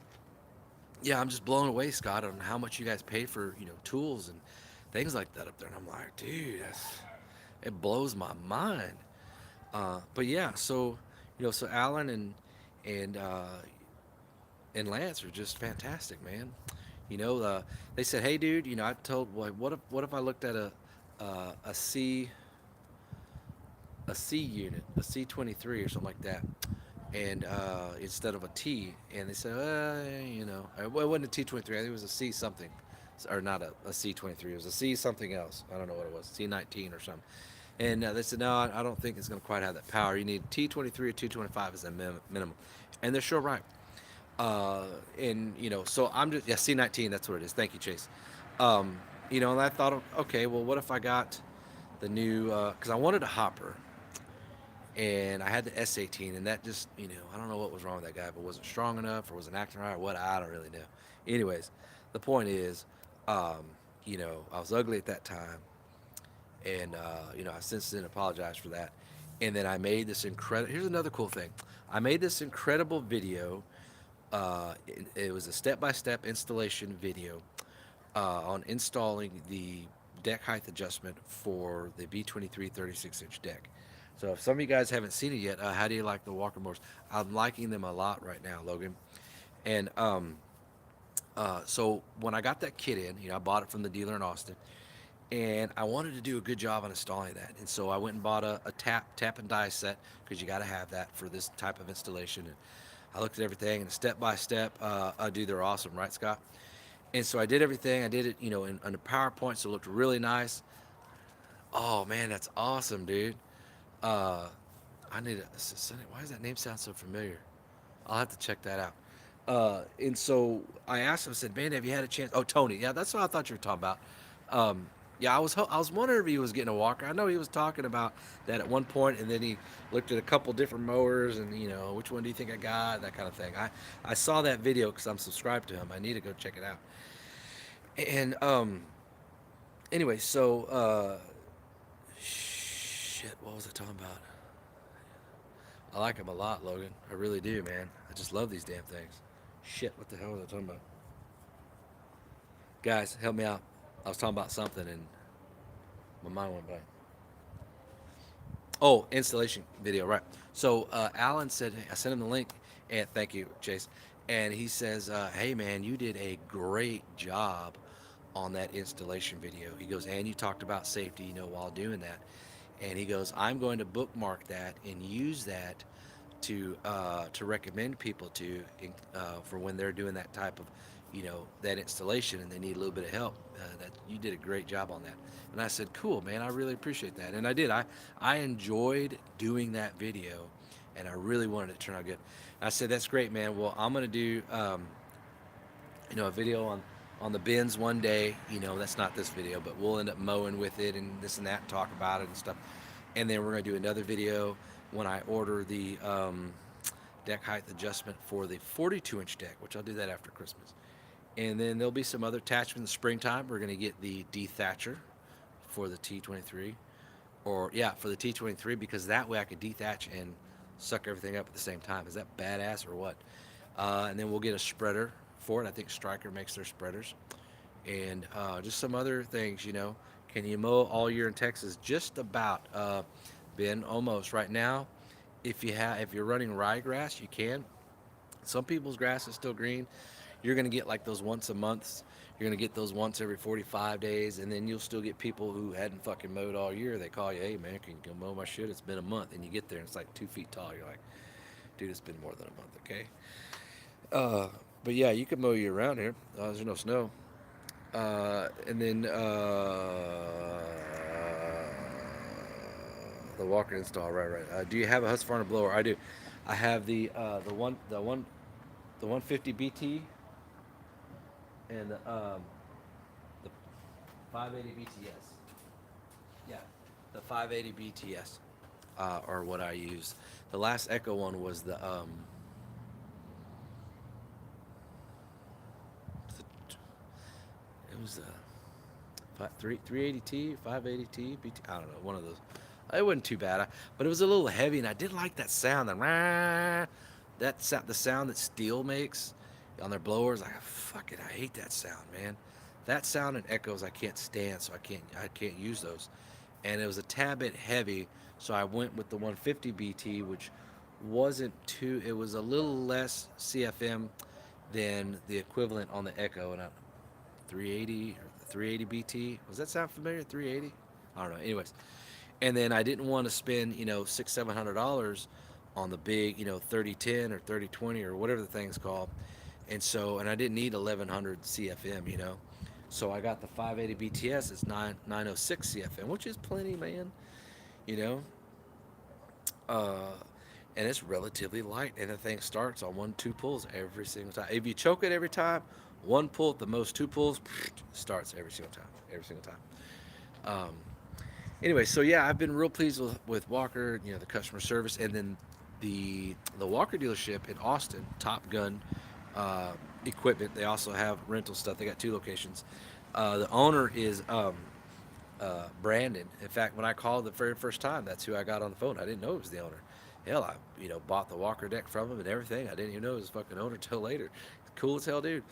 yeah, I'm just blown away, Scott, on how much you guys pay for tools and things like that up there. And I'm like, dude, it blows my mind. But yeah, so so Alan and and Lance are just fantastic, man. They said, hey, dude, I told, well, what if I looked at a C a C unit, a C-23 or something like that, and instead of a T, and they said, well, it wasn't a T-23, I think it was a C something, or not a C-23, it was a C something else. I don't know what it was, C-19 or something. And they said, no, I don't think it's going to quite have that power. You need T-23 or T-25 as a minimum, and they're sure right. Uh, and so I'm just, yeah, C-19, that's what it is. Thank you, Chase. Um, and I thought, okay, well, what if I got the new, because I wanted a hopper, and I had the S18, and that just, I don't know what was wrong with that guy, but wasn't strong enough or wasn't acting right or what, I don't really know. Anyways, the point is, um, I was ugly at that time, and I since then apologized for that. And then I made this incredible. Here's another cool thing. I made this incredible video. It was a step-by-step installation video on installing the deck height adjustment for the B23 36-inch deck. So if some of you guys haven't seen it yet, how do you like the Walker mowers? I'm liking them a lot right now, Logan. And so when I got that kit in, I bought it from the dealer in Austin, and I wanted to do a good job on installing that. And so I went and bought a tap and die set, because you got to have that for this type of installation. And I looked at everything, and step by step, dude, they're awesome, right, Scott? And so I did everything. I did it, in a PowerPoint, so it looked really nice. Oh man, that's awesome, dude. Uh, I need a. Why does that name sound so familiar? I'll have to check that out. And so I asked him, I said, man, have you had a chance? Oh, Tony. Yeah, that's what I thought you were talking about. Yeah, I was wondering if he was getting a walker. I know he was talking about that at one point, and then he looked at a couple different mowers, and which one do you think I got, that kind of thing. I saw that video because I'm subscribed to him. I need to go check it out. And anyway, so shit, what was I talking about? I like him a lot, Logan. I really do, man. I just love these damn things. Shit, what the hell was I talking about? Guys, help me out. I was talking about something and my mind went blank. Oh, installation video, right. So Alan said, I sent him the link, and thank you, Chase. And he says, hey, man, you did a great job on that installation video. He goes, and you talked about safety, while doing that. And he goes, I'm going to bookmark that and use that to recommend people to for when they're doing that type of that installation and they need a little bit of help. That you did a great job on that. And I said, cool, man, I really appreciate that. And I did. I enjoyed doing that video, and I really wanted it to turn out good. I said, that's great, man. Well, I'm gonna do a video on the bins one day. That's not this video, but we'll end up mowing with it and this and that, and talk about it and stuff. And then we're gonna do another video when I order the deck height adjustment for the 42-inch deck, which I'll do that after Christmas. And then there'll be some other attachments in the springtime. We're gonna get the dethatcher for the T23, or yeah, for the T23, because that way I could dethatch and suck everything up at the same time. Is that badass or what? And then we'll get a spreader for it. I think Stryker makes their spreaders, and just some other things. Can you mow all year in Texas? Just about, Ben, almost right now. If you're running ryegrass, you can. Some people's grass is still green. You're gonna get like those once a month. You're gonna get those once every 45 days, and then you'll still get people who hadn't fucking mowed all year. They call you, hey man, can you go mow my shit? It's been a month, and you get there and it's like 2 feet tall. You're like, dude, it's been more than a month, okay? But yeah, you can mow year round here. There's no snow. And then the walker install, right. Do you have a Husqvarna blower? I do. I have the 150 BT and the 580 BTS. Yeah, the 580 BTS are what I use. The last Echo one was it was 380T, 580T, BT. I don't know, one of those. It wasn't too bad, but it was a little heavy, and I did like that sound. The sound that steel makes on their blowers. Like, fuck it, I hate that sound, man. That sound and echoes I can't stand, so I can't use those. And it was a tad bit heavy, so I went with the 150 BT, which wasn't too. It was a little less CFM than the equivalent on the Echo, and 380 or 380 BT. Was that sound familiar? 380. I don't know. Anyways, and then I didn't want to spend $600-700 on the big 3010 or 3020 or whatever the thing's called, and I didn't need 1100 CFM, so I got the 580 BTS. It's 906 CFM, which is plenty, man. You know, uh, and it's relatively light, and the thing starts on 1-2 pulls every single time. If you choke it every time, one pull at the most, 2 pulls, starts every single time. Um, anyway, so yeah, I've been real pleased with Walker. The customer service, and then the Walker dealership in Austin, Top Gun uh, Equipment. They also have rental stuff. They got 2 locations. The owner is Brandon. In fact, when I called the very first time, that's who I got on the phone. I didn't know it was the owner. Hell, I bought the Walker deck from him and everything. I didn't even know it was the fucking owner till later. Cool as hell, dude.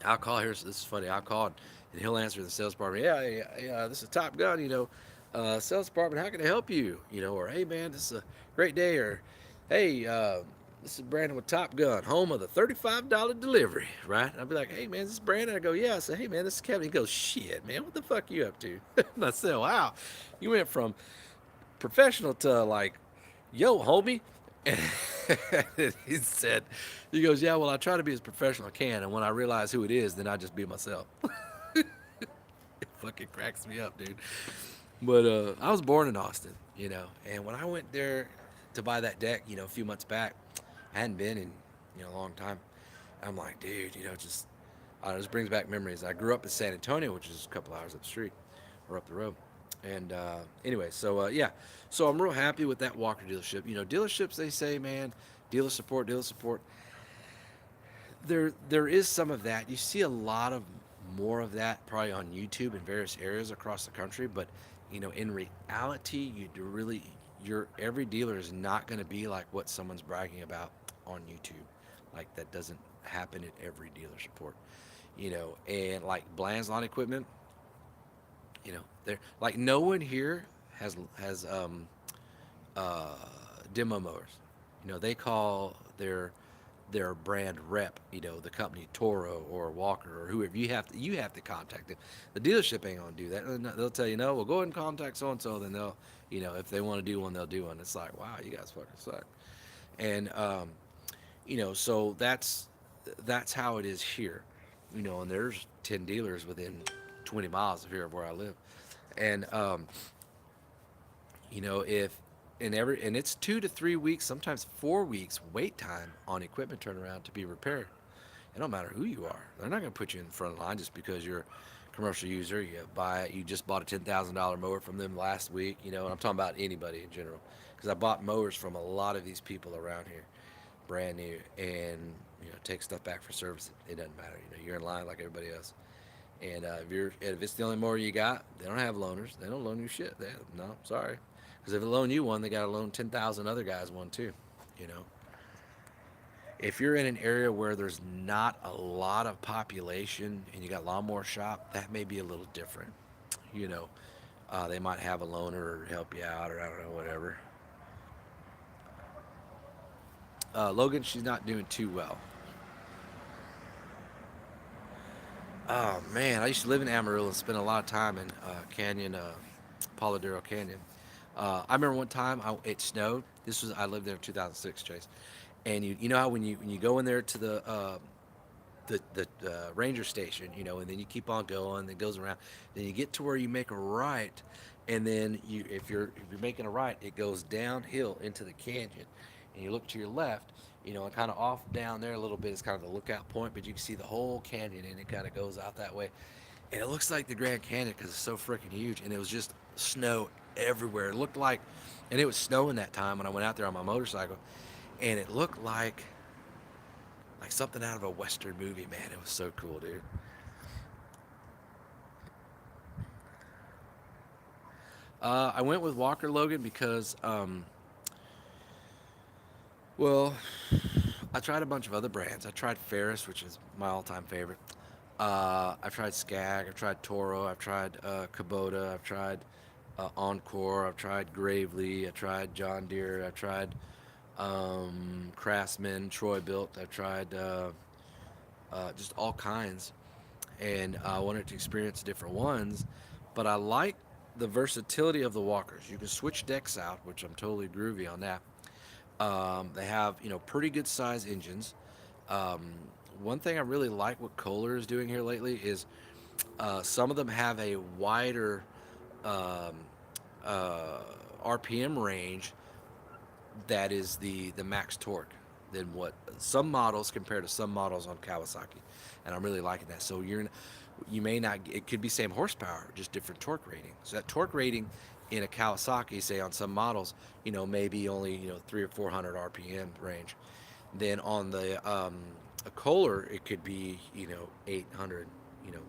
I'll call here. So this is funny. I'll call and he'll answer the sales department. Yeah, yeah, yeah. This is Top Gun. Sales department. How can I help you? Or hey, man, this is a great day. Or hey, this is Brandon with Top Gun, home of the $35 delivery. Right? And I'll be like, hey, man, this is Brandon. I go, yeah. I say, hey, man, this is Kevin. He goes, shit, man, what the fuck you up to? And I said, wow, you went from professional to like, yo, homie. And he said, he goes, yeah, well, I try to be as professional as I can. And when I realize who it is, then I just be myself. It fucking cracks me up, dude. But I was born in Austin, and when I went there to buy that deck, a few months back, I hadn't been in, a long time. I'm like, dude, just, this brings back memories. I grew up in San Antonio, which is a couple hours up the street or up the road. And anyway, so yeah, so I'm real happy with that Walker dealership. Dealerships, they say, man, dealer support, dealer support. There is some of that. You see a lot of more of that probably on YouTube in various areas across the country. But in reality, your every dealer is not going to be like what someone's bragging about on YouTube. Like that doesn't happen at every dealer support. And like Bland's Lawn Equipment, they're like no one here has uh, demo mowers. They call their brand rep, the company Toro or Walker or whoever. You have to contact them. The dealership ain't gonna do that. They'll tell you no. Well, go ahead and contact so and so. Then they'll, if they want to do one, they'll do one. It's like, wow, you guys fucking suck. And so that's how it is here. And there's 10 dealers within 20 miles of here of where I live. And if and it's 2 to 3 weeks, sometimes 4 weeks wait time on equipment turnaround to be repaired. It don't matter who you are. They're not going to put you in the front of the line just because you're a commercial user. You just bought a $10,000 mower from them last week. And I'm talking about anybody in general, because I bought mowers from a lot of these people around here, brand new, and take stuff back for service. It doesn't matter. You're in line like everybody else. And if it's the only mower you got, they don't have loaners. They don't loan you shit. No, sorry. Because if they loan you one, they got to loan 10,000 other guys one too. You know, if you're in an area where there's not a lot of population and you got a lawnmower shop, that may be a little different. You know, they might have a loaner or help you out, or I don't know, whatever. Logan, she's not doing too well. Oh man, I used to live in Amarillo and spend a lot of time in Polladero Canyon. I remember one time it snowed. I lived there in 2006, Chase. And you know how when you go in there to the ranger station, and then you keep on going, it goes around, then you get to where you make a right, and then if you're making a right, it goes downhill into the canyon, and you look to your left, and kind of off down there a little bit is kind of the lookout point, but you can see the whole canyon, and it kind of goes out that way, and it looks like the Grand Canyon because it's so freaking huge, and it was just snow everywhere. It looked like, and it was snowing that time when I went out there on my motorcycle, and it looked like something out of a Western movie, man. It was so cool, dude. I went with Walker Logan because, well, I tried a bunch of other brands. I tried Ferris, which is my all-time favorite. I've tried Skag. I've tried Toro. I've tried Kubota. I've tried Encore. I've tried Gravely. I've tried John Deere. I've tried Craftsman, Troy Built. I've tried just all kinds. and I wanted to experience different ones. But I like the versatility of the walkers. You can switch decks out, which I'm totally groovy on that. They have, pretty good size engines. Um, One thing I really like what Kohler is doing here lately is some of them have a wider um, uh, RPM range that is the max torque than what some models compared to some models on Kawasaki, and I'm really liking that. So you may not, it could be same horsepower, just different torque rating. So that torque rating in a Kawasaki, say on some models, maybe only 300 or 400 RPM range. Then on the a Kohler, it could be 800, you know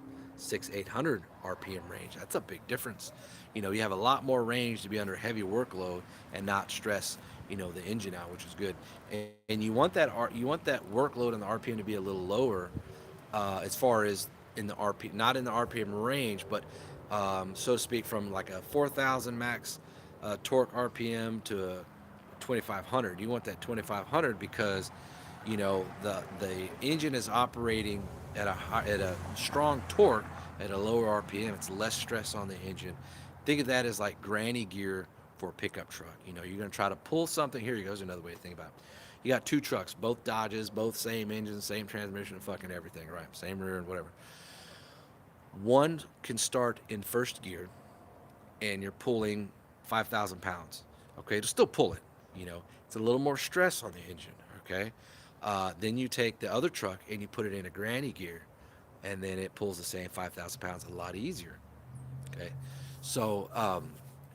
800 RPM range. That's a big difference. You have a lot more range to be under heavy workload and not stress the engine out, which is good. And you want that workload and the RPM to be a little lower, as far as in the RP, not in the RPM range, but so to speak, from like a 4,000 max torque RPM to a 2,500. You want that 2,500 because the engine is operating at a strong torque at a lower RPM. It's less stress on the engine. Think of that as like granny gear for a pickup truck. You're going to try to pull something. Here goes another way to think about it. You got two trucks, both Dodges, both same engine, same transmission, fucking everything, right? Same rear and whatever. One can start in first gear, and you're pulling 5,000 pounds. Okay, to still pull it. It's a little more stress on the engine. Okay, then you take the other truck and you put it in a granny gear, and then it pulls the same 5,000 pounds a lot easier. Okay, so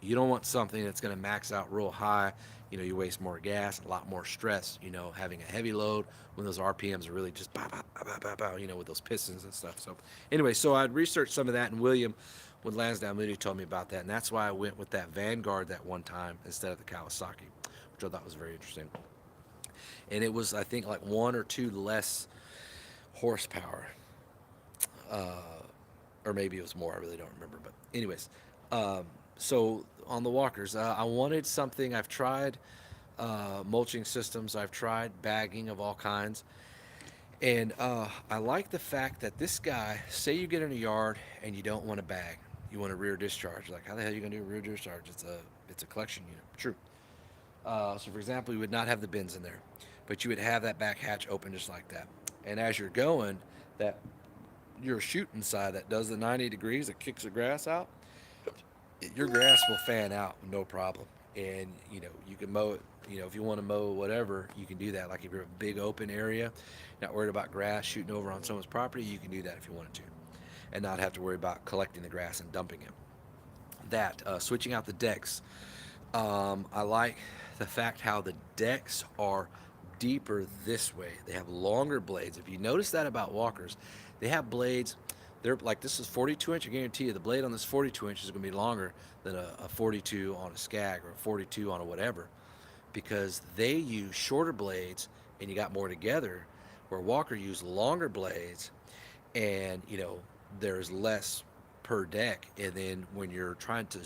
you don't want something that's going to max out real high. You waste more gas, a lot more stress. Having a heavy load when those RPMs are really just bow, bow, bow, bow, bow, with those pistons and stuff. So anyway, so I'd researched some of that, and William with Lansdowne Moody told me about that, and that's why I went with that Vanguard that one time instead of the Kawasaki, which I thought was very interesting. And it was, I think, like one or two less horsepower, uh, or maybe it was more. I really don't remember. But anyways, so on the walkers, I wanted something. I've tried mulching systems. I've tried bagging of all kinds, and I like the fact that this guy. Say you get in a yard and you don't want a bag. You want a rear discharge. Like, how the hell are you gonna do a rear discharge? It's a collection unit. True. So, for example, you would not have the bins in there, but you would have that back hatch open just like that. And as you're going, that your shooting side that does the 90 degrees that kicks the grass out, your grass will fan out no problem. And you can mow it. If you want to mow whatever, you can do that. Like if you're a big open area, not worried about grass shooting over on someone's property, you can do that if you wanted to, and not have to worry about collecting the grass and dumping it. That switching out the decks. I like the fact how the decks are deeper this way. They have longer blades. If you notice that about walkers, they have blades. They're like, this is 42 inch. I guarantee you the blade on this 42 inch is going to be longer than a 42 on a Skag or a 42 on a whatever, because they use shorter blades and you got more together, where Walker use longer blades, and there's less per deck. And then when you're trying to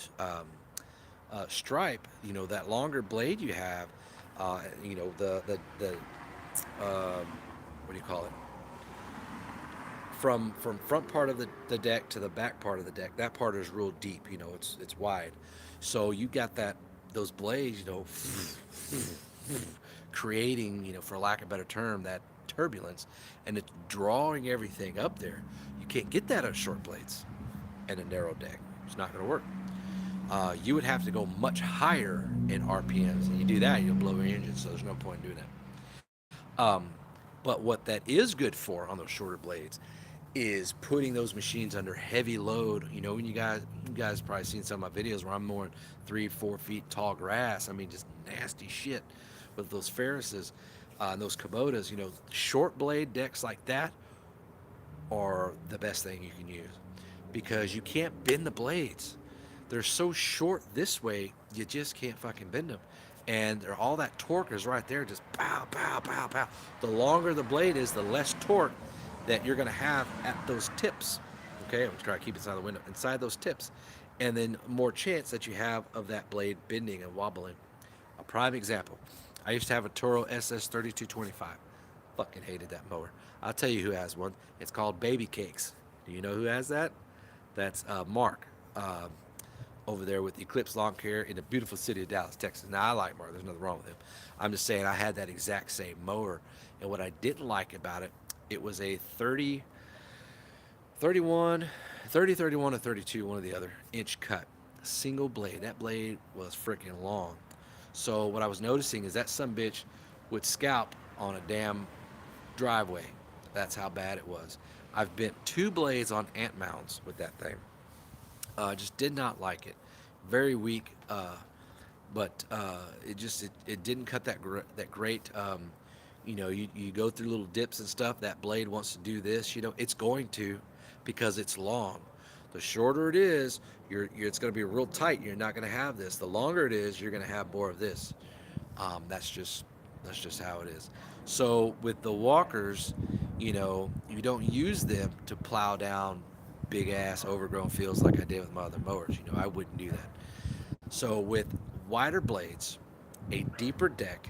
stripe, that longer blade you have, the what do you call it? From front part of the deck to the back part of the deck, that part is real deep. It's wide, so you got those blades, creating, for lack of a better term, that turbulence, and it's drawing everything up there. You can't get that on short blades and a narrow deck. It's not going to work. You would have to go much higher in RPMs, and you do that, you'll blow your engine. So there's no point in doing that. But what that is good for on those shorter blades is putting those machines under heavy load. When you guys probably seen some of my videos where I'm mowing 3-4 feet tall grass. I mean, just nasty shit with those Ferrises and those Kubotas. Short blade decks like that are the best thing you can use, because you can't bend the blades. They're so short this way, you just can't fucking bend them. And all that torque is right there, just pow, pow, pow, pow. The longer the blade is, the less torque that you're going to have at those tips. Okay, I'm trying to keep it inside the window, inside those tips. And then more chance that you have of that blade bending and wobbling. A prime example, I used to have a Toro SS3225. Fucking hated that mower. I'll tell you who has one. It's called Baby Cakes. Do you know who has that? That's Mark over there with Eclipse Lawn Care in the beautiful city of Dallas, Texas. Now, I like Mark. There's nothing wrong with him. I'm just saying I had that exact same mower. And what I didn't like about it, it was a 31, 31 or 32, one or the other, inch cut. Single blade. That blade was freaking long. So what I was noticing is that some bitch would scalp on a damn driveway. That's how bad it was. I've bent two blades on ant mounds with that thing. Just did not like it. Very weak, but it didn't cut that great. You go through little dips and stuff. That blade wants to do this. It's going to, because it's long. The shorter it is, it's going to be real tight. You're not going to have this. The longer it is, you're going to have more of this. That's just how it is. So with the walkers, you don't use them to plow down big ass overgrown fields like I did with my other mowers. I wouldn't do that. So with wider blades, a deeper deck,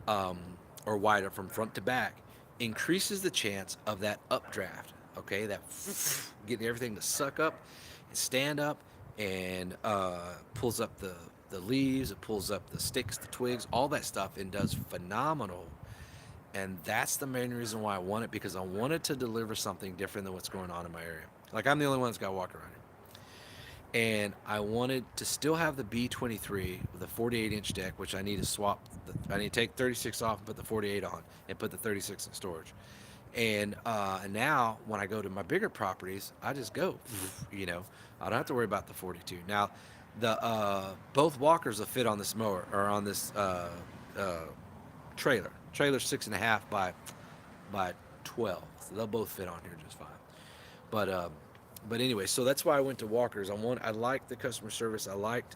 um, or wider from front to back, increases the chance of that updraft. Okay, that getting everything to suck up and stand up, and pulls up the leaves, it pulls up the sticks, the twigs, all that stuff, and does phenomenal. And that's the main reason why I want it, because I wanted to deliver something different than what's going on in my area. Like, I'm the only one that's got to walk around here. And I wanted to still have the B23 with a 48-inch deck, which I need to swap. I need to take 36 off and put the 48 on, and put the 36 in storage. And now when I go to my bigger properties, I just go. I don't have to worry about the 42. Now, the both walkers will fit on this mower, or on this trailer. Trailer's 6.5 by 12, so they'll both fit on here just fine. But anyway, so that's why I went to walkers. I liked the customer service. I liked,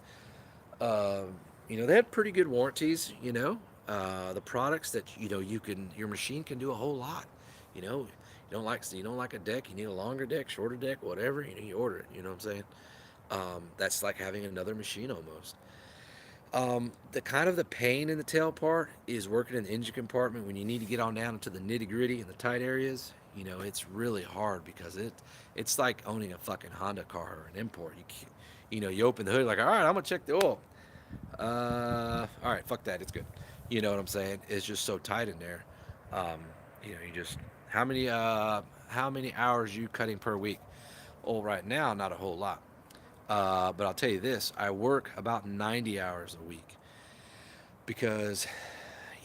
uh, they had pretty good warranties. The products that your machine can do a whole lot. You don't like a deck, you need a longer deck, shorter deck, whatever. You order it. You know what I'm saying? That's like having another machine almost. The kind of the pain in the tail part is working in the engine compartment when you need to get on down into the nitty gritty and the tight areas. It's really hard, because it's like owning a fucking Honda car or an import. You open the hood like, all right, I'm gonna check the oil. All right, fuck that, it's good. You know what I'm saying? It's just so tight in there. Um, you just how many hours you cutting per week? Oh, right now, not a whole lot. But I'll tell you this, I work about 90 hours a week, because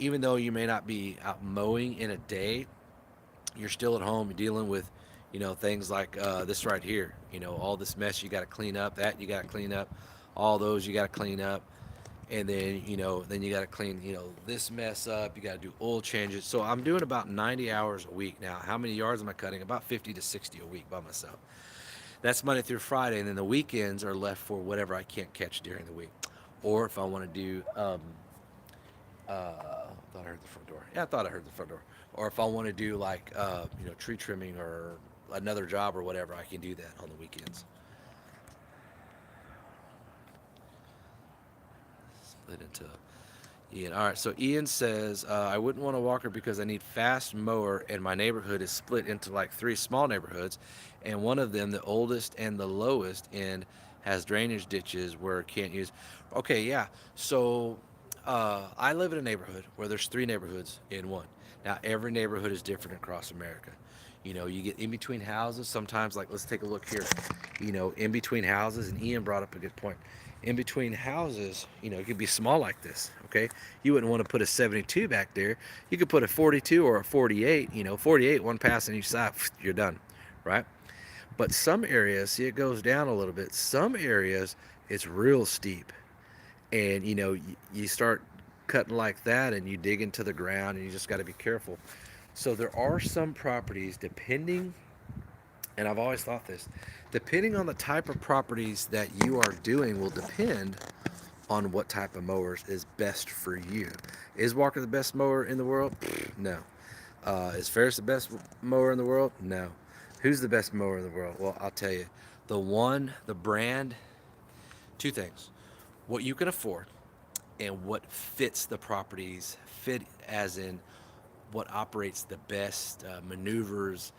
even though you may not be out mowing in a day, you're still at home dealing with, things like this right here. All this mess you got to clean up, that you got to clean up, all those you got to clean up. And then you got to clean, this mess up. You got to do oil changes. So I'm doing about 90 hours a week now. How many yards am I cutting? About 50 to 60 a week by myself. That's Monday through Friday, and then the weekends are left for whatever I can't catch during the week. Or if I want to do, I thought I heard the front door. Yeah, I thought I heard the front door. Or if I want to do like, tree trimming or another job or whatever, I can do that on the weekends. Split into Ian. All right, so Ian says, I wouldn't want a walker because I need fast mower, and my neighborhood is split into like three small neighborhoods, and one of them, the oldest and the lowest end, has drainage ditches where it can't use. Okay, yeah. So I live in a neighborhood where there's three neighborhoods in one. Now, every neighborhood is different across America. You get in between houses. Sometimes, like, let's take a look here. In between houses, and Ian brought up a good point. In between houses, it could be small like this, okay? You wouldn't want to put a 72 back there. You could put a 42 or a 48, 48, one pass on each side, you're done, right? But some areas, see, it goes down a little bit. Some areas, it's real steep. And, you start cutting like that, and you dig into the ground, and you just got to be careful. So there are some properties, depending, and I've always thought this, depending on the type of properties that you are doing will depend on what type of mowers is best for you. Is Walker the best mower in the world? No. Is Ferris the best mower in the world? No. Who's the best mower in the world? Well, I'll tell you. The brand, two things. What you can afford, and what fits the properties, fit as in what operates the best, maneuvers,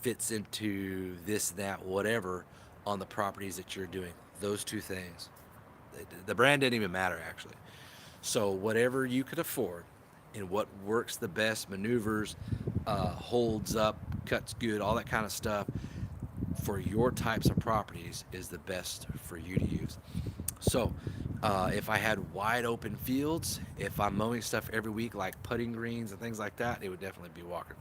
fits into this, that, whatever on the properties that you're doing. Those two things. The brand didn't even matter actually. So whatever you could afford and what works the best, maneuvers, holds up, cuts good, all that kind of stuff for your types of properties is the best for you to use. So, if I had wide open fields, if I'm mowing stuff every week like putting greens and things like that, it would definitely be Walker.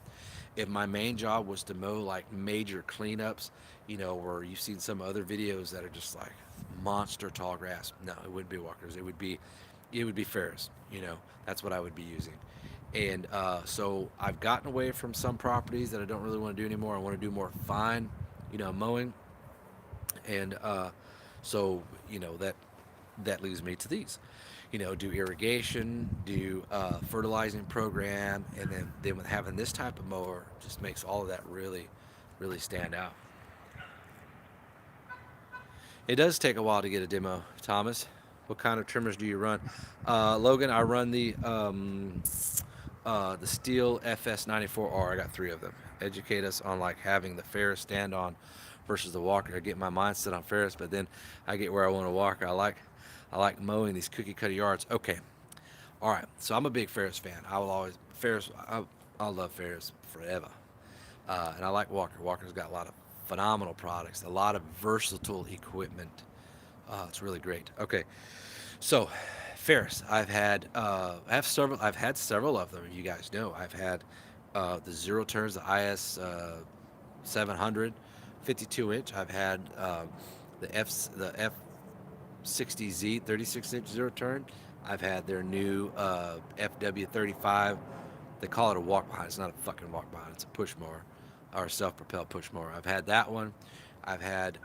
If my main job was to mow like major cleanups, where you've seen some other videos that are just like monster tall grass, no, it wouldn't be Walkers. It would be Ferris. That's what I would be using. And so I've gotten away from some properties that I don't really want to do anymore. I want to do more fine, mowing, and so that leads me to these. Do irrigation, do fertilizing program, and then with having this type of mower, just makes all of that really, really stand out. It does take a while to get a demo, Thomas. What kind of trimmers do you run? Logan, I run the Steel FS94R. I got three of them. Educate us on like having the Ferris stand on versus the Walker. I get my mindset on Ferris, but then I get where I want to Walker. I like mowing these cookie cutter yards. Okay, all right. So I'm a big Ferris fan. I will always Ferris. I love Ferris forever, and I like Walker. Walker's got a lot of phenomenal products, a lot of versatile equipment. It's really great. Okay, so Ferris, I've had several of them. You guys know I've had the zero turns, the IS 700, 52 inch. I've had the F60Z 36-inch zero turn. I've had their new FW35. They call it a walk behind. It's not a fucking walk behind. It's a push mower or self-propelled push mower. I've had that one. I've had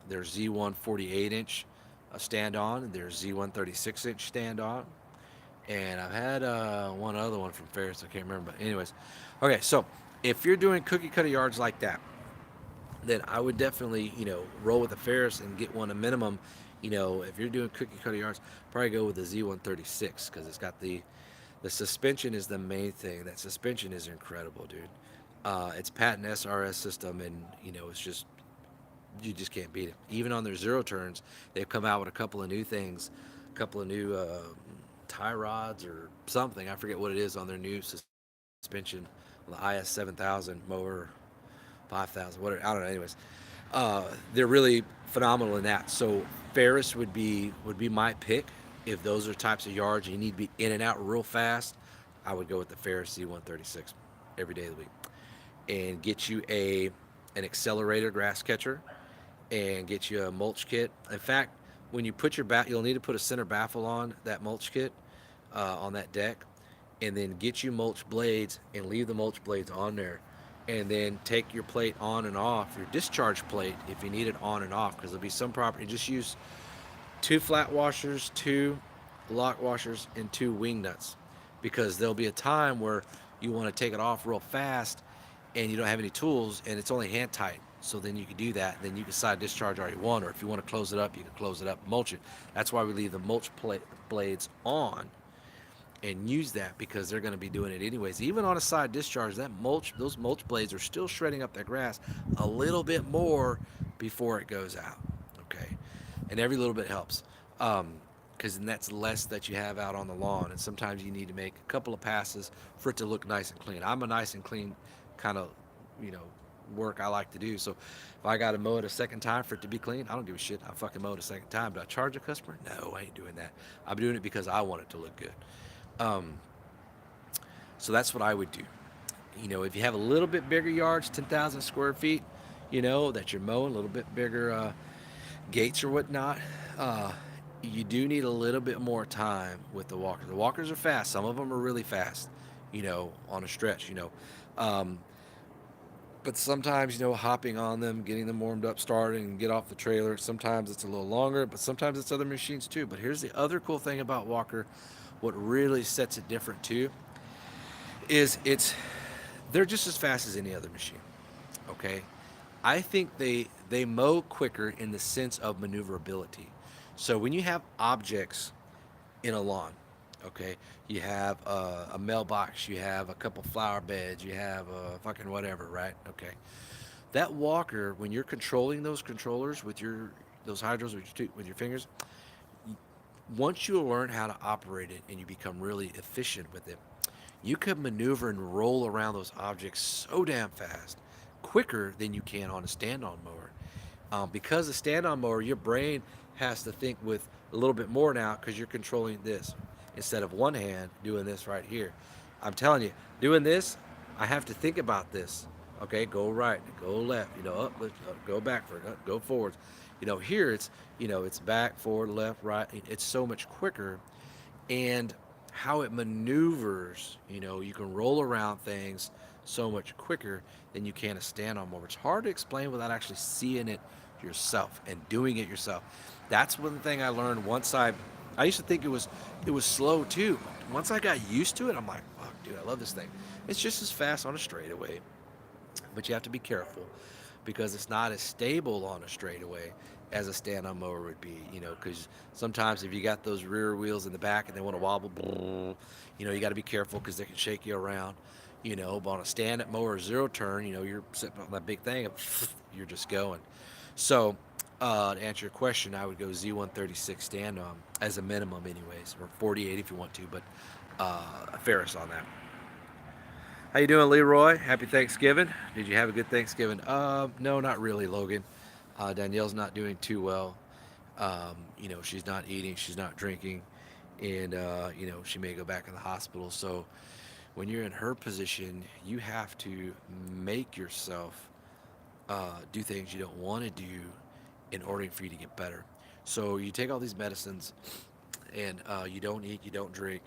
their Z1 48-inch stand on, their Z1 36-inch stand on, and I've had one other one from Ferris. I can't remember, but anyways. Okay, so if you're doing cookie cutter yards like that, then I would definitely, roll with the Ferris and get one a minimum. If you're doing cookie cutter yards, probably go with the Z136 because it's got the suspension is the main thing. That suspension is incredible, dude. It's patent SRS system, and it's just you just can't beat it. Even on their zero turns, they've come out with a couple of new things, a couple of new tie rods or something. I forget what it is on their new suspension, the IS 7000 mower, 5000, whatever. I don't know. Anyways, they're really phenomenal in that. So Ferris would be my pick if those are types of yards you need to be in and out real fast. I would go with the Ferris C136 every day of the week, and get you an accelerator grass catcher, and get you a mulch kit. In fact, when you put you'll need to put a center baffle on that mulch kit on that deck, and then get you mulch blades and leave the mulch blades on there, and then take your plate on and off, your discharge plate if you need it on and off, because there'll be some property. Just use 2 flat washers, 2 lock washers, and 2 wing nuts, because there'll be a time where you want to take it off real fast and you don't have any tools and it's only hand tight. So then you can do that. Then you can side discharge all you want, or if you want to close it up, you can close it up, mulch it. That's why we leave the mulch blades on and use that, because they're going to be doing it anyways. Even on a side discharge, those mulch blades are still shredding up that grass a little bit more before it goes out. Okay, and every little bit helps, because then that's less that you have out on the lawn. And sometimes you need to make a couple of passes for it to look nice and clean. I'm a nice and clean kind of, work I like to do. So if I got to mow it a second time for it to be clean, I don't give a shit. I fucking mow it a second time. Do I charge a customer? No, I ain't doing that. I'm doing it because I want it to look good. So that's what I would do. If you have a little bit bigger yards, 10,000 square feet, that you're mowing, a little bit bigger gates or whatnot, you do need a little bit more time with the walkers. The walkers are fast. Some of them are really fast, on a stretch, but sometimes, hopping on them, getting them warmed up, starting, and get off the trailer, sometimes it's a little longer, but sometimes it's other machines too. But here's the other cool thing about Walker, what really sets it different too, is they're just as fast as any other machine. Okay, I think they mow quicker in the sense of maneuverability. So when you have objects in a lawn, Okay, you have a mailbox, you have a couple flower beds, you have fucking whatever, right? Okay, that walker, when you're controlling those controllers with your those hydros with your fingers, once you learn how to operate it and you become really efficient with it, you can maneuver and roll around those objects so damn fast, quicker than you can on a stand-on mower. Because the stand-on mower, your brain has to think with a little bit more now because you're controlling this instead of one hand doing this right here. I'm telling you, doing this, I have to think about this. Okay, go right, go left, go backward, go forwards. Here it's back, forward, left, right. It's so much quicker, and how it maneuvers. You can roll around things so much quicker than you can a stand-on mower. It's hard to explain without actually seeing it yourself and doing it yourself. That's one thing I learned once I used to think it was slow too. Once I got used to it, I'm like, fuck, dude, I love this thing. It's just as fast on a straightaway, but you have to be careful because it's not as stable on a straightaway as a stand-on mower would be. Because sometimes if you got those rear wheels in the back and they want to wobble, you got to be careful because they can shake you around. But on a stand-up mower, zero turn, you're sitting on that big thing and you're just going. So, to answer your question, I would go Z136 stand-on as a minimum, anyways, or 48 if you want to, but a Ferris on that. How you doing, Leroy? Happy Thanksgiving. Did you have a good Thanksgiving? No, not really, Logan. Danielle's not doing too well. She's not eating, she's not drinking, and she may go back in the hospital. So when you're in her position, you have to make yourself do things you don't want to do in order for you to get better. So you take all these medicines, and you don't eat, you don't drink.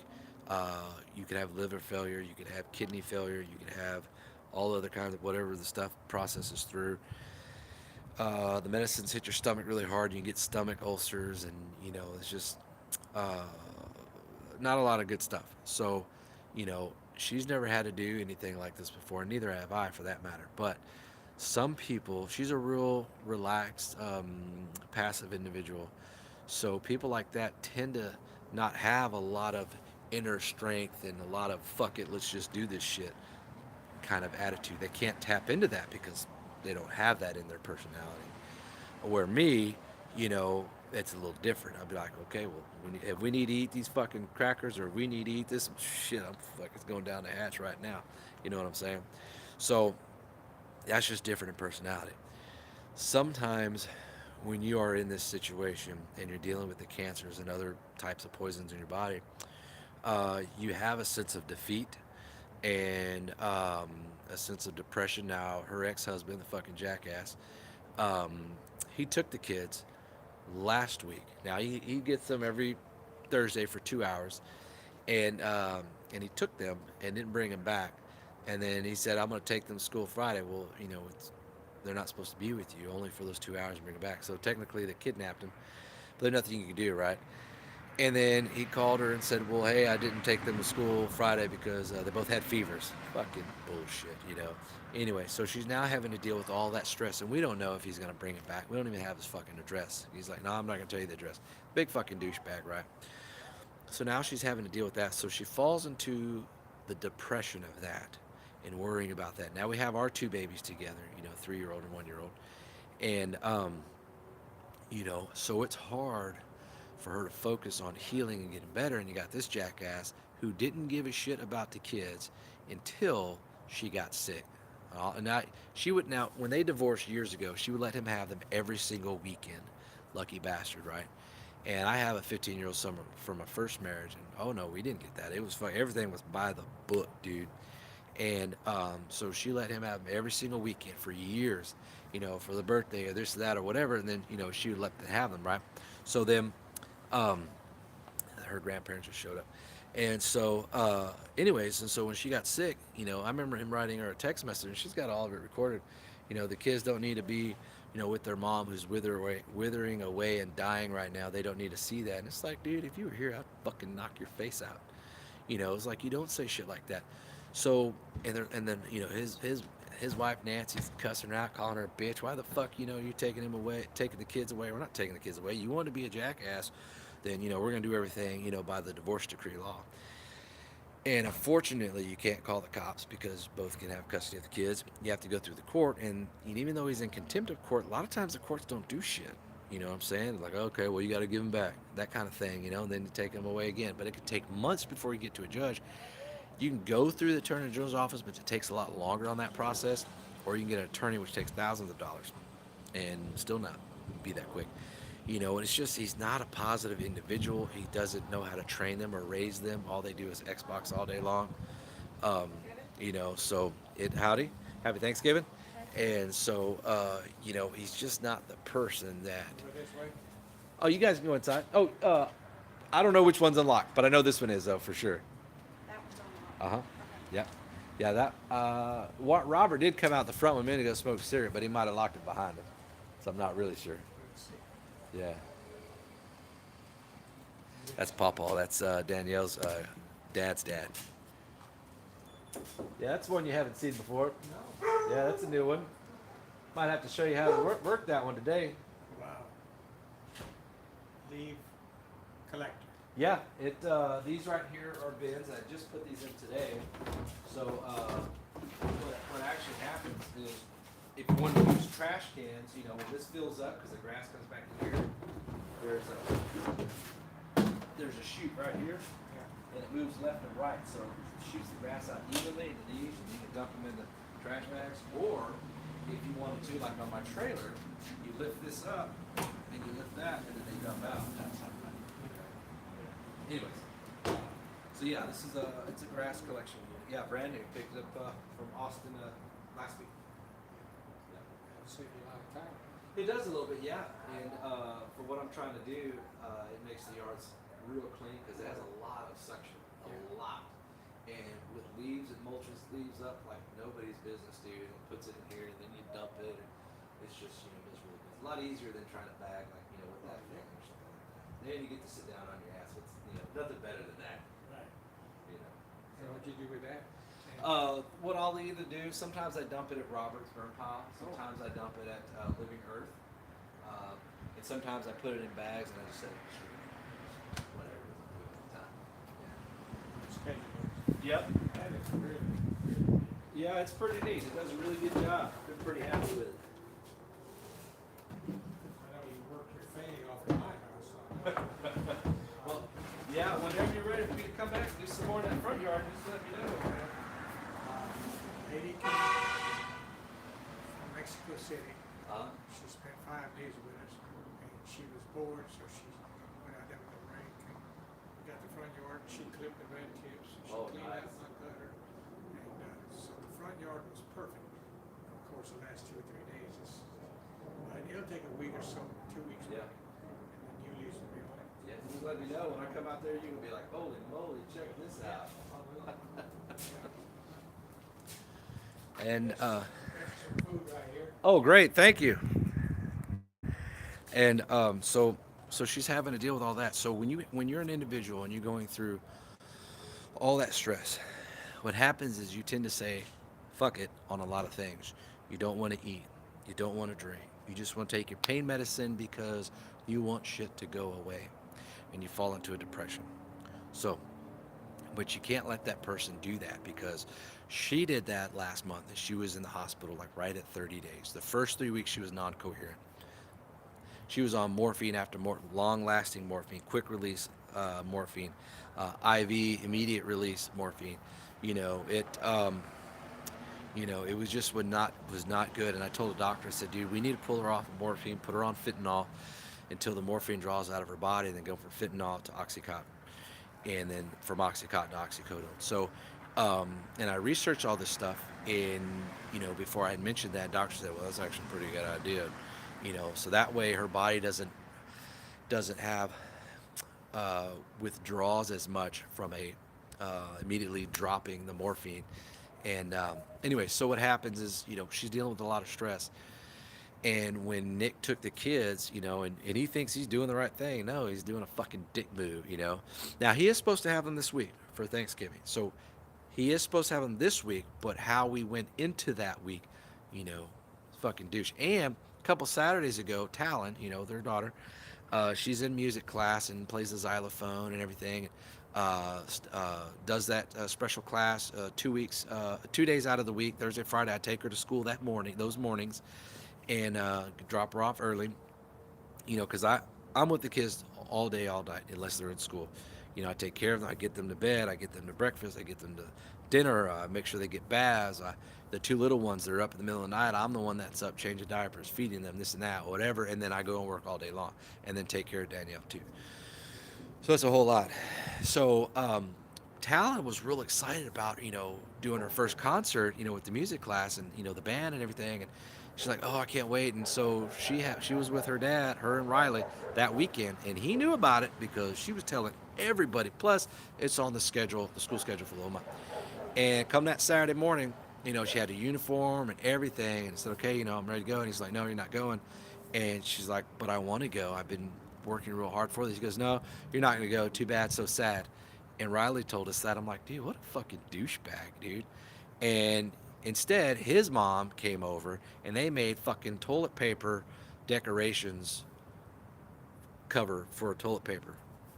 You could have liver failure, you could have kidney failure, you could have all other kinds of whatever the stuff processes through. The medicines hit your stomach really hard. You can get stomach ulcers, and it's just uh, not a lot of good stuff. So, she's never had to do anything like this before, and neither have I, for that matter. But some people, she's a real relaxed, passive individual. So people like that tend to not have a lot of inner strength and a lot of fuck it, let's just do this shit kind of attitude. They can't tap into that because they don't have that in their personality. Where me, it's a little different. I'll be like, okay, well, if we need to eat these fucking crackers or we need to eat this shit, I'm fucking it's going down the hatch right now. You know what I'm saying? So that's just different in personality. Sometimes when you are in this situation and you're dealing with the cancers and other types of poisons in your body, you have a sense of defeat and a sense of depression. Now, her ex-husband, the fucking jackass, um, he took the kids last week. Now he gets them every Thursday for 2 hours, and he took them and didn't bring them back. And then he said, "I'm going to take them to school Friday." Well, they're not supposed to be with you only for those 2 hours and bring them back. So technically, they kidnapped him. But there's nothing you can do, right? And then he called her and said, "Well, hey, I didn't take them to school Friday because they both had fevers." Fucking bullshit. Anyway, so she's now having to deal with all that stress, and we don't know if he's going to bring it back. We don't even have his fucking address. He's like, "No, I'm not going to tell you the address." Big fucking douchebag, right? So now she's having to deal with that. So she falls into the depression of that and worrying about that. Now we have our two babies together, 3-year-old and 1-year-old. And, so it's hard for her to focus on healing and getting better. And you got this jackass who didn't give a shit about the kids until she got sick. And she would now when they divorced years ago, she would let him have them every single weekend. Lucky bastard, right? And I have a 15-year-old son from my first marriage, and oh no, we didn't get that. It was everything was by the book, dude. And so she let him have them every single weekend for years, for the birthday or this or that or whatever. And then she would let them have them, right? So then um, her grandparents just showed up. And so, anyways, and so when she got sick, I remember him writing her a text message, and she's got all of it recorded. The kids don't need to be, with their mom who's withering away and dying right now. They don't need to see that. And it's like, dude, if you were here, I'd fucking knock your face out. It's like you don't say shit like that. So, and then his wife Nancy's cussing her out, calling her a bitch. Why the fuck, you're taking him away, taking the kids away? We're not taking the kids away. You want to be a jackass then we're going to do everything by the divorce decree law. And unfortunately, you can't call the cops because both can have custody of the kids. You have to go through the court, and even though he's in contempt of court, a lot of times the courts don't do shit. You know what I'm saying? Like, okay, well, you got to give him back, that kind of thing. And then you take him away again. But it could take months before you get to a judge. You can go through the attorney general's office, but it takes a lot longer on that process. Or you can get an attorney, which takes thousands of dollars, and still not be that quick. And it's just he's not a positive individual. He doesn't know how to train them or raise them. All they do is Xbox all day long. Um, so howdy, happy Thanksgiving. And so, he's just not the person that. Oh, you guys can go inside. Oh, I don't know which one's unlocked, but I know this one is though for sure. That one's Uh unlocked. huh. Yeah. Yeah. That. What Robert did come out the front 1 minute ago, smoke a cigarette, but he might have locked it behind him. So I'm not really sure. Yeah. That's Pawpaw. That's Danielle's dad's dad. Yeah, that's one you haven't seen before. Yeah, that's a new one. Might have to show you how to work that one today. Wow. Leave collector. Yeah, these right here are bins. I just put these in today. So what actually happens is if you want to use trash cans, when this fills up because the grass comes back in here, there's a chute right here, and it moves left and right, so it shoots the grass out evenly into these, and you can dump them in the trash bags. Or if you wanted to, like on my trailer, you lift this up and you lift that, and then they dump out. Anyways, so yeah, this is it's a grass collection unit. Yeah, brand new. Picked it up from Austin last week. That'll save you a lot of time. It does a little bit, yeah. And for what I'm trying to do, it makes the yards real clean because it has a lot of suction, a lot. And with leaves, it mulches leaves up like nobody's business, dude. It puts it in here, and then you dump it, and it's just miserable. It's a lot easier than trying to bag like with that thing or something like that. Then you get to sit down on your ass. It's nothing better than that. Right. So what'd you do with that? what I'll either do, sometimes I dump it at Robert's burn pile, sometimes I dump it at Living Earth, and sometimes I put it in bags and I just say, whatever it is I'm doing at the time. Yeah. Yep. That is really, really. Yeah, it's pretty neat. It does a really good job. Been pretty happy with it. I know you worked your fanny off at my house. Well, yeah, whenever you're ready for me to come back and do some more in that front yard, just let me know. Lady came from Mexico City. Uh, She spent 5 days with us, and she was bored, so she went out there with a rake and we got the front yard. She clipped the red tips, and she Oh, cleaned nice. out my gutter, and so the front yard was perfect. Of course, the last 2 or 3 days, it'll take a week or so, 2 weeks, Yeah. and then you leaves will be on it. yeah, just let me know. When I come out there, you're going to be like, holy moly, check this out. And, Some food right here. oh, great, thank you. And so she's having to deal with all that. So when you're an individual and you're going through all that stress, what happens is you tend to say, fuck it on a lot of things. You don't want to eat. You don't want to drink. You just want to take your pain medicine because you want shit to go away. And you fall into a depression. So, but you can't let that person do that because she did that last month and she was in the hospital like right at 30 days. The first 3 weeks she was non-coherent. She was on morphine after long-lasting morphine, quick release morphine, IV immediate release morphine. It was just was not good. And I told the doctor, I said, dude, we need to pull her off of morphine, put her on fentanyl until the morphine draws out of her body, and then go from fentanyl to Oxycontin, and then from Oxycontin to oxycodone. So, and I researched all this stuff, and before I had mentioned that, doctor said, well, that's actually a pretty good idea. So that way her body doesn't have withdrawals as much from immediately dropping the morphine. And anyway, so what happens is she's dealing with a lot of stress. And when Nick took the kids, and he thinks he's doing the right thing, no, he's doing a fucking dick move. Now he is supposed to have them this week for Thanksgiving, so he is supposed to have them this week. But how we went into that week, fucking douche. And a couple Saturdays ago, Talon, their daughter, She's in music class and plays the xylophone and everything. Does that special class 2 weeks, 2 days out of the week, Thursday, Friday. I take her to school that morning, those mornings, and drop her off early. Because I'm with the kids all day, all night, unless they're in school. I take care of them. I get them to bed. I get them to breakfast. I get them to dinner. I make sure they get baths. The two little ones that are up in the middle of the night, I'm the one that's up changing diapers, feeding them, this and that, whatever. And then I go and work all day long, and then take care of Danielle too. So that's a whole lot. So Talon was real excited about doing her first concert, with the music class and the band and everything. And she's like, "Oh, I can't wait!" And so she was with her dad, her and Riley, that weekend, and he knew about it because she was telling everybody. Plus, it's on the schedule, the school schedule for Loma. And come that Saturday morning, she had a uniform and everything, and said, "Okay, I'm ready to go." And he's like, "No, you're not going." And she's like, "But I want to go. I've been working real hard for this." He goes, "No, you're not going to go. Too bad. So sad." And Riley told us that. I'm like, "Dude, what a fucking douchebag, dude." And instead, his mom came over and they made fucking toilet paper decorations cover for toilet paper,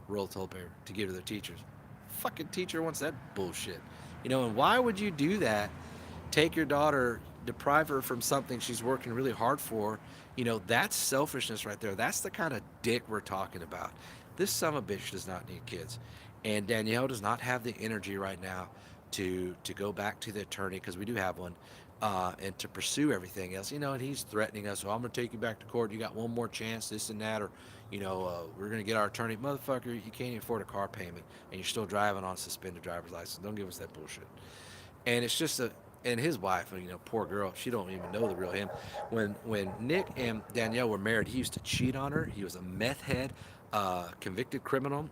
roll of toilet paper to give to their teachers. Fucking teacher wants that bullshit. And why would you do that? Take your daughter, deprive her from something she's working really hard for. That's selfishness right there. That's the kind of dick we're talking about. This son of a bitch does not need kids. And Danielle does not have the energy right now to go back to the attorney, because we do have one, and to pursue everything else. And he's threatening us. "Well, I'm going to take you back to court. You got one more chance, this and that, or we're going to get our attorney." Motherfucker, you can't even afford a car payment, and you're still driving on a suspended driver's license. Don't give us that bullshit. And it's just and his wife, poor girl, she don't even know the real him. When Nick and Danielle were married, he used to cheat on her. He was a meth head, convicted criminal.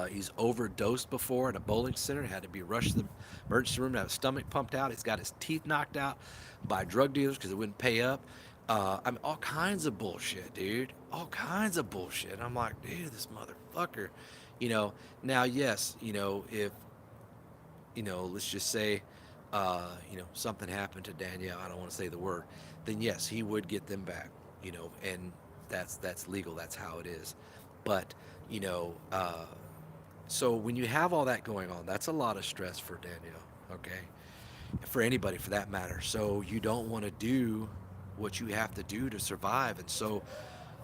He's overdosed before at a bowling center. Had to be rushed to the emergency room to have his stomach pumped out. He's got his teeth knocked out by drug dealers because they wouldn't pay up. All kinds of bullshit, dude. All kinds of bullshit. I'm like, dude, this motherfucker. Now, yes, if let's just say, something happened to Danielle. I don't want to say the word. Then yes, he would get them back. And that's legal. That's how it is. But you know, so when you have all that going on, that's a lot of stress for Danielle. Okay, for anybody for that matter. So you don't want to do what you have to do to survive, and so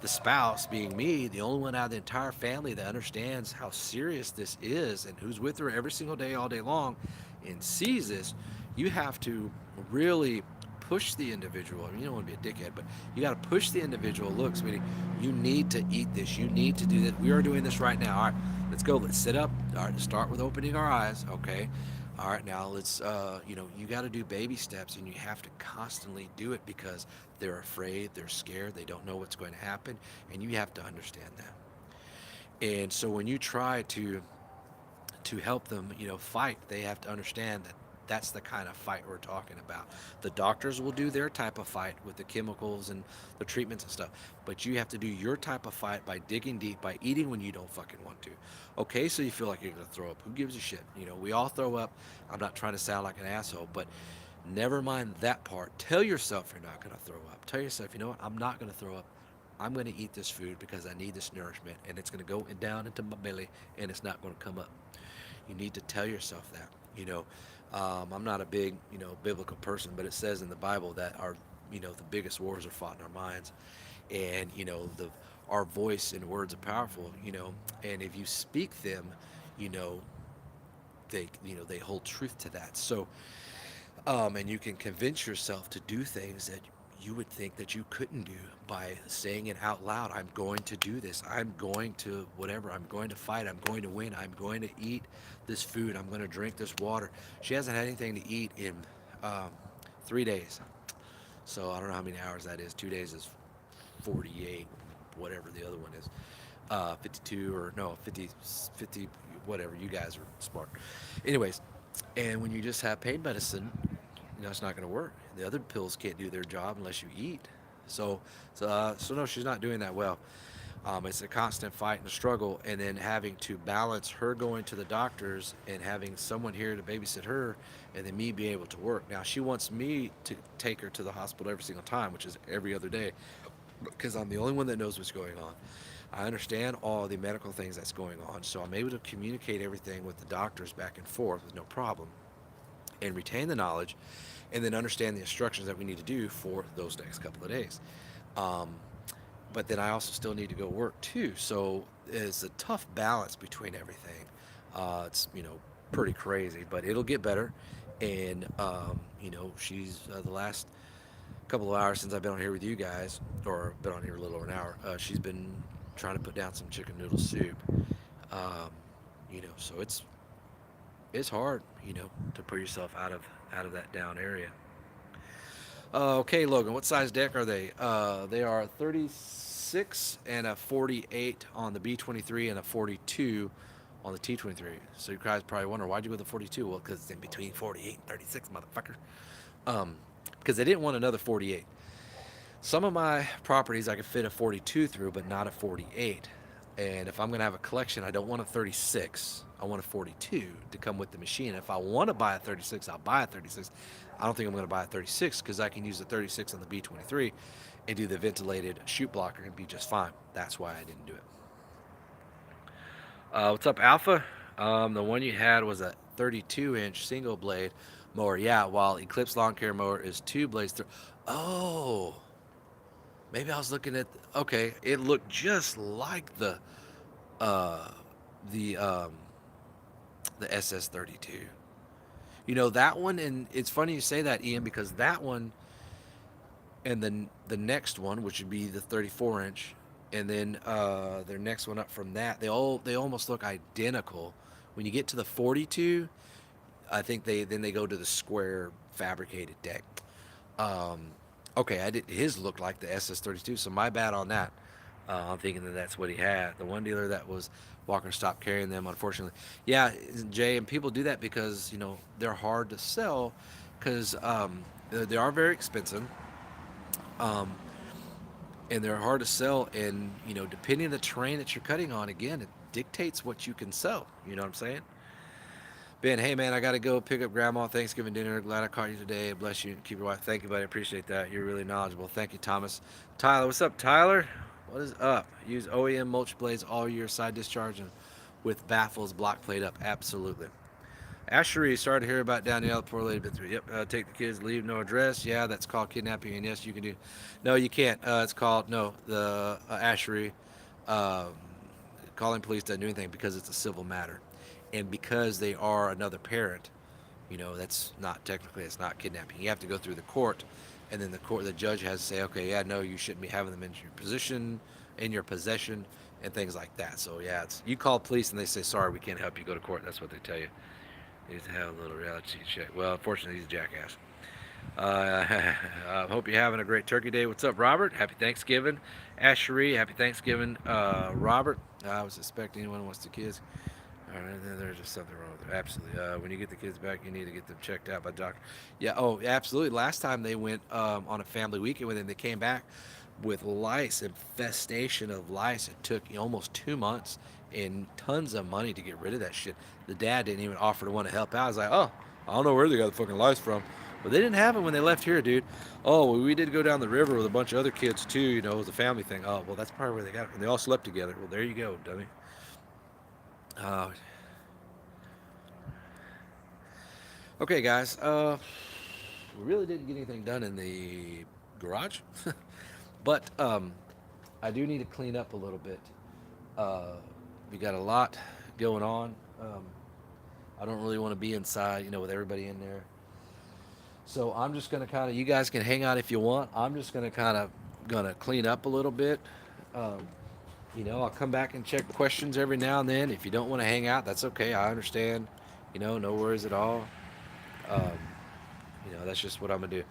the spouse, being me, the only one out of the entire family that understands how serious this is and who's with her every single day, all day long, and sees this, you have to really push the individual. I mean, you don't want to be a dickhead, but you got to push the individual. Look, sweetie, you need to eat this. You need to do this. We are doing this right now. All right, let's go. Let's sit up. All right, let's start with opening our eyes. Okay. All right, now let's, you got to do baby steps, and you have to constantly do it because they're afraid, they're scared, they don't know what's going to happen, and you have to understand that. And so when you try to help them, fight, they have to understand that that's the kind of fight we're talking about. The doctors will do their type of fight with the chemicals and the treatments and stuff, but you have to do your type of fight by digging deep, by eating when you don't fucking want to. Okay, so you feel like you're gonna throw up. Who gives a shit? We all throw up. I'm not trying to sound like an asshole, but never mind that part. Tell yourself you're not gonna throw up. Tell yourself, you know what? I'm not gonna throw up. I'm going to eat this food because I need this nourishment, and it's going to go down into my belly, and it's not going to come up. You need to tell yourself that. I'm not a big, biblical person, but it says in the Bible that the biggest wars are fought in our minds, and our voice and words are powerful. And if you speak them, you know, they hold truth to that. So, and you can convince yourself to do things that you would think that you couldn't do by saying it out loud. I'm going to do this. I'm going to whatever. I'm going to fight. I'm going to win. I'm going to eat this food. I'm going to drink this water. She hasn't had anything to eat in 3 days. So I don't know how many hours that is. 2 days is 48, whatever the other one is. 52 or no, 50, whatever. You guys are smart. Anyways, and when you just have pain medicine, it's not going to work. The other pills can't do their job unless you eat. So no, she's not doing that well. It's a constant fight and a struggle, and then having to balance her going to the doctors and having someone here to babysit her, and then me being able to work. Now she wants me to take her to the hospital every single time, which is every other day, because I'm the only one that knows what's going on. I understand all the medical things that's going on, so I'm able to communicate everything with the doctors back and forth with no problem, and retain the knowledge, and then understand the instructions that we need to do for those next couple of days. Um, but then I also still need to go work too. So it's a tough balance between everything. It's pretty crazy, but it'll get better. And she's the last couple of hours since I've been on here with you guys, or been on here a little over an hour. She's been trying to put down some chicken noodle soup. Um, so it's hard, to put yourself out of that down area. Okay, Logan, what size deck are they? They are 36 and a 48 on the B23 and a 42 on the T23. So you guys probably wonder, why'd you go with the 42? Well, because it's in between 48 and 36, motherfucker. Um, because they didn't want another 48. Some of my properties I could fit a 42 through, but not a 48. And if I'm going to have a collection, I don't want a 36. I want a 42 to come with the machine. If I want to buy a 36, I'll buy a 36. I don't think I'm going to buy a 36 because I can use the 36 on the B23 and do the ventilated chute blocker and be just fine. That's why I didn't do it. What's up, Alpha? The one you had was a 32-inch single blade mower. Yeah, while Eclipse Lawn Care Mower is two blades through. Oh, maybe I was looking at. Okay, it looked just like uh, the um, the SS32. That one, and it's funny you say that, Ian, because that one and then the next one, which would be the 34 inch, and then their next one up from that, they almost look identical. When you get to the 42, I think they go to the square fabricated deck. Um, okay, I did his looked like the SS32, so my bad on that. I'm thinking that that's what he had. The one dealer that was Walker stopped carrying them, unfortunately. Yeah, Jay, and people do that because they're hard to sell because they are very expensive. Um, and they're hard to sell, and depending on the terrain that you're cutting on, again, it dictates what you can sell. You know what I'm saying? Ben, hey man, I gotta go pick up grandma Thanksgiving dinner. Glad I caught you today. Bless you and keep your wife. Thank you, buddy. Appreciate that. You're really knowledgeable. Thank you, Thomas. Tyler, what's up, Tyler? What is up? Use OEM mulch blades all year, side discharge and with baffles, block plate up. Absolutely. Ashery, sorry to hear about down the other poor lady been through. Yep, take the kids, leave no address. Yeah, that's called kidnapping, and yes, you can do. No, you can't. It's called no the Ashery. Um, Calling police doesn't do anything because it's a civil matter, and because they are another parent. That's not technically it's not kidnapping. You have to go through the court, and then the judge has to say, okay, yeah, no, you shouldn't be having them in your possession, and things like that. So yeah, it's you call police and they say sorry, we can't help you. Go to court. That's what they tell you. Needs to have a little reality check. Well, unfortunately, he's a jackass. I hope you're having a great Turkey Day. What's up, Robert? Happy Thanksgiving. Ashery, happy Thanksgiving. Robert, I was expecting anyone wants the kids. All right, there's just something wrong with it. Absolutely. When you get the kids back, you need to get them checked out by doctor. Yeah, oh, absolutely. Last time they went on a family weekend with them, they came back with lice, infestation of lice. It took almost 2 months and tons of money to get rid of that shit. The dad didn't even offer to want to help out. I was like, oh, I don't know where they got the fucking lice from. But they didn't have them when they left here, dude. Oh, well, we did go down the river with a bunch of other kids too. It was a family thing. Oh, well, that's probably where they got it. And they all slept together. Well, there you go, dummy. Uh, okay, guys. We really didn't get anything done in the garage, but I do need to clean up a little bit. We got a lot going on. I don't really want to be inside, with everybody in there. So I'm just gonna kind of. You guys can hang out if you want. I'm just gonna clean up a little bit. Um, I'll come back and check questions every now and then. If you don't want to hang out, that's okay. I understand. No worries at all. Um, that's just what I'm gonna do.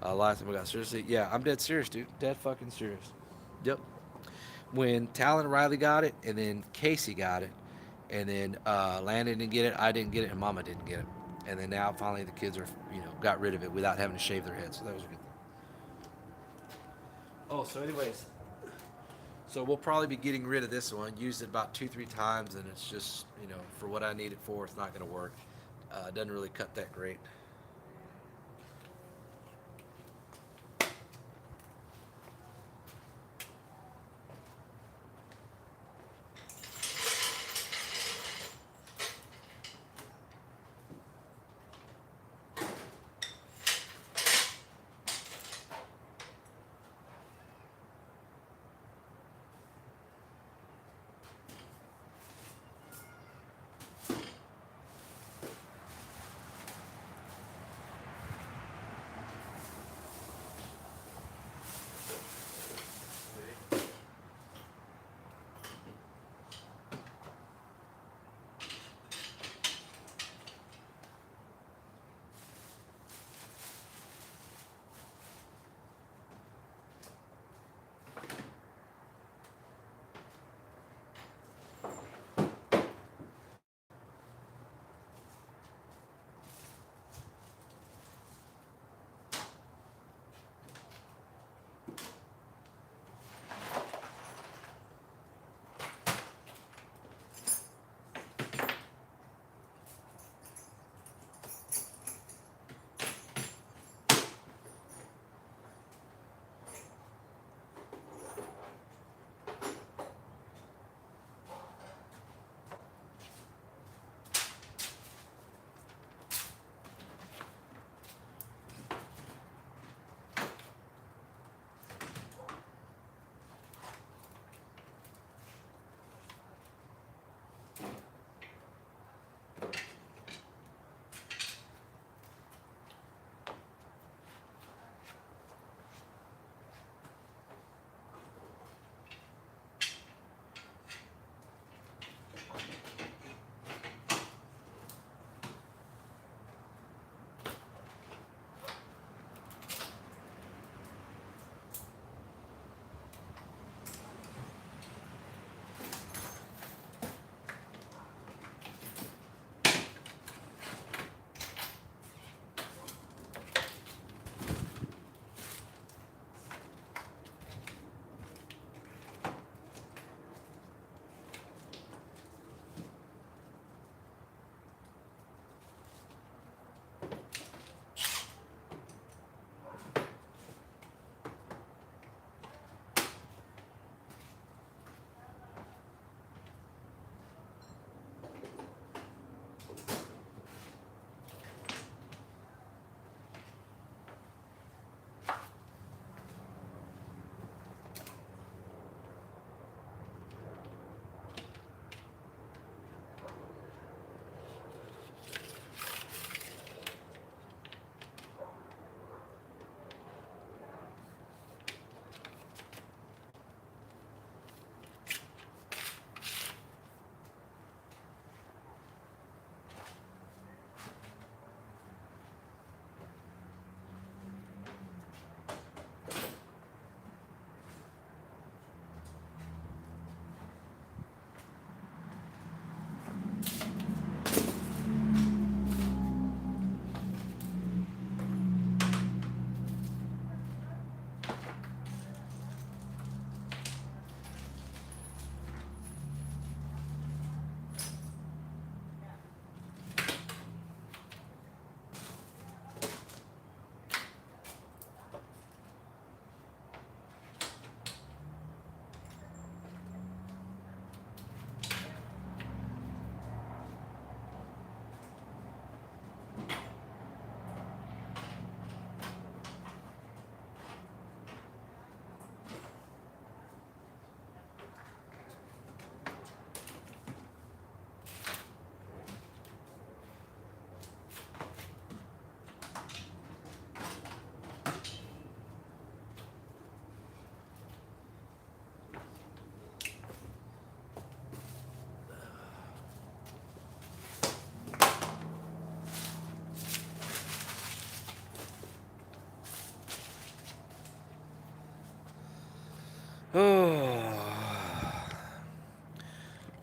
Last time I got seriously, yeah, I'm dead serious, dude. Dead fucking serious. Yep. When Tal and Riley got it, and then Casey got it, and then Landon didn't get it, I didn't get it, and Mama didn't get it, and then now finally the kids are, got rid of it without having to shave their heads. So that was a good thing. Oh, so anyways. So we'll probably be getting rid of this one. Used it about 2-3 times, and it's just, for what I need it for, it's not going to work. It doesn't really cut that great.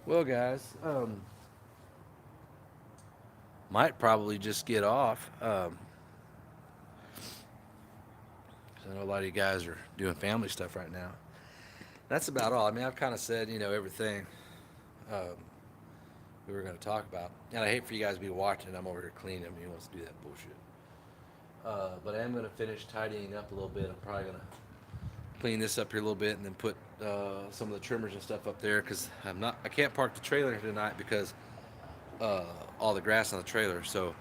Well, guys, might probably just get off. 'Cause I know a lot of you guys are doing family stuff right now. That's about all. I mean, I've kind of said, everything um, we were going to talk about. And I hate for you guys to be watching. I'm over here cleaning. I mean, who wants to do that bullshit? But I am going to finish tidying up a little bit. I'm probably going to clean this up here a little bit and then put some of the trimmers and stuff up there because I can't park the trailer tonight because uh, all the grass on the trailer. So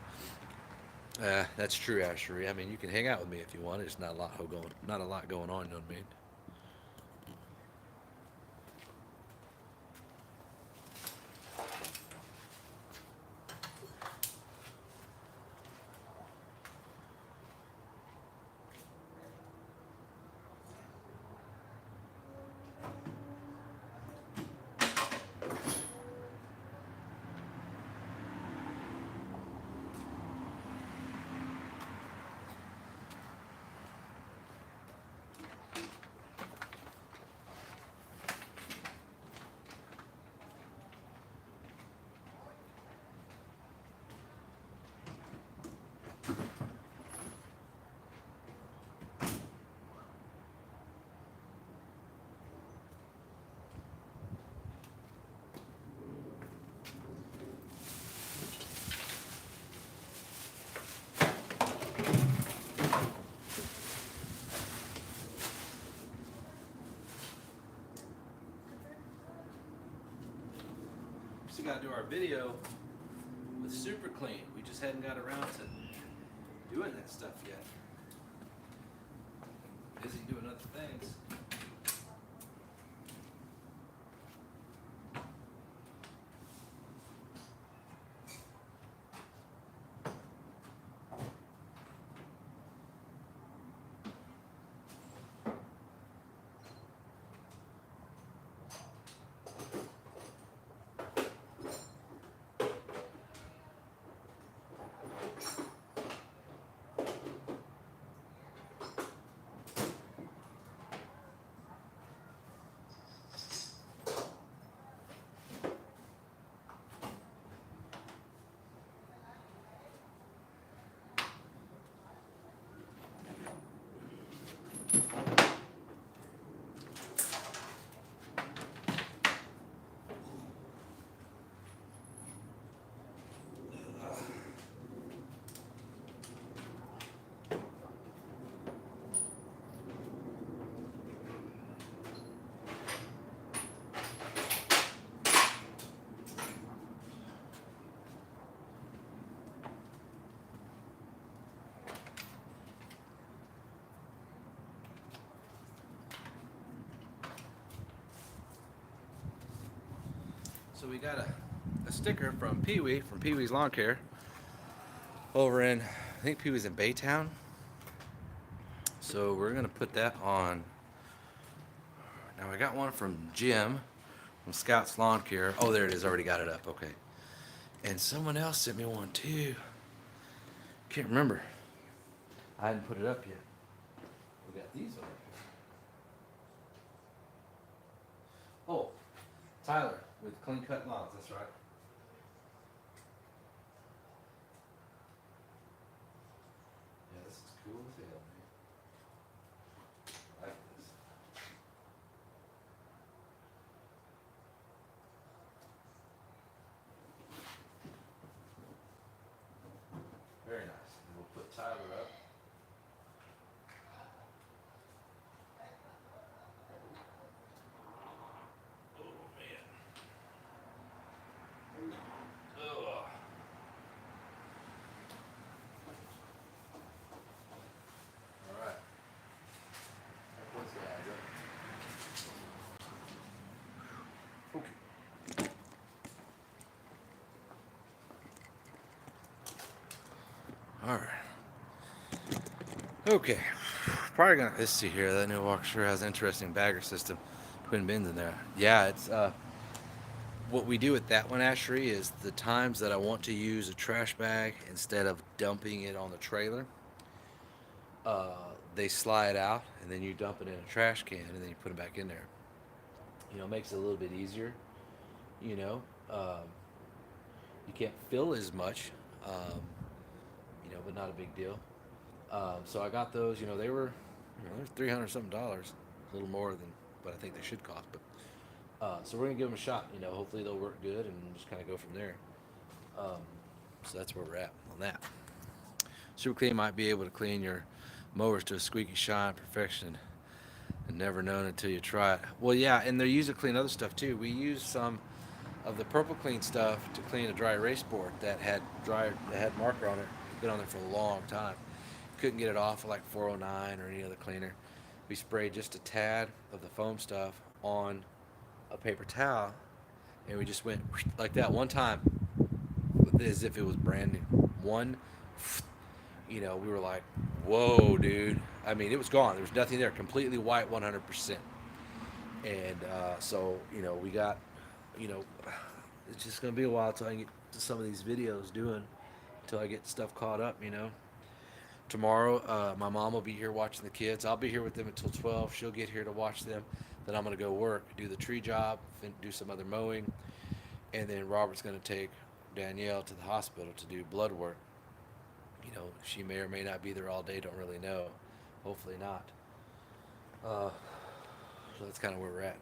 that's true, Ashery. I mean, you can hang out with me if you want. It's not a lot going on. You know what I mean? Still got to do our video with Super Clean. We just hadn't got around to doing that stuff yet. Busy doing other things. So we got a sticker from Pee-wee, from Pee-wee's Lawn Care, over in, I think Pee-wee's in Baytown. So we're gonna put that on. Now I got one from Jim, from Scout's Lawn Care. Oh, there it is, already got it up, okay. And someone else sent me one too. Can't remember. I hadn't put it up yet. We got these over here. Oh, Tyler with Clean Cut Lawns, that's right. Yeah, this is cool as hell, man. I like this. Very nice. And we'll put Tyler up. Oh man. Ugh. All right. What's the address? Okay. All right. Okay. Probably gonna, let's see here. That new walk sure has an interesting bagger system. Twin bins in there. Yeah, it's what we do with that one, Ashery, is the times that I want to use a trash bag instead of dumping it on the trailer, uh, they slide out and then you dump it in a trash can and then you put it back in there. It makes it a little bit easier. you know. You can't fill as much, um, but not a big deal. So I got those. They were, they're $300 something, a little more than what I think they should cost. But so we're gonna give them a shot. Hopefully they'll work good, and just kind of go from there. Um, so that's where we're at on that. Super Clean might be able to clean your mowers to a squeaky shine perfection, and never known until you try it. Well, yeah, and they're used to clean other stuff too. We used some of the Purple Clean stuff to clean a dry erase board that had marker on it. Been on there for a long time. Couldn't get it off of like 409 or any other cleaner. We sprayed just a tad of the foam stuff on a paper towel, and we just went like that one time, as if it was brand new. One, we were like, "Whoa, dude!" I mean, it was gone. There was nothing there. Completely white, 100%. And so we got, you know, it's just gonna be a while till I get to some of these videos doing, until I get stuff caught up. Tomorrow, my mom will be here watching the kids. I'll be here with them until 12. She'll get here to watch them. Then I'm gonna go work, do the tree job, and do some other mowing, and then Robert's gonna take Danielle to the hospital to do blood work. She may or may not be there all day. Don't really know. Hopefully not. Uh, so that's kind of where we're at.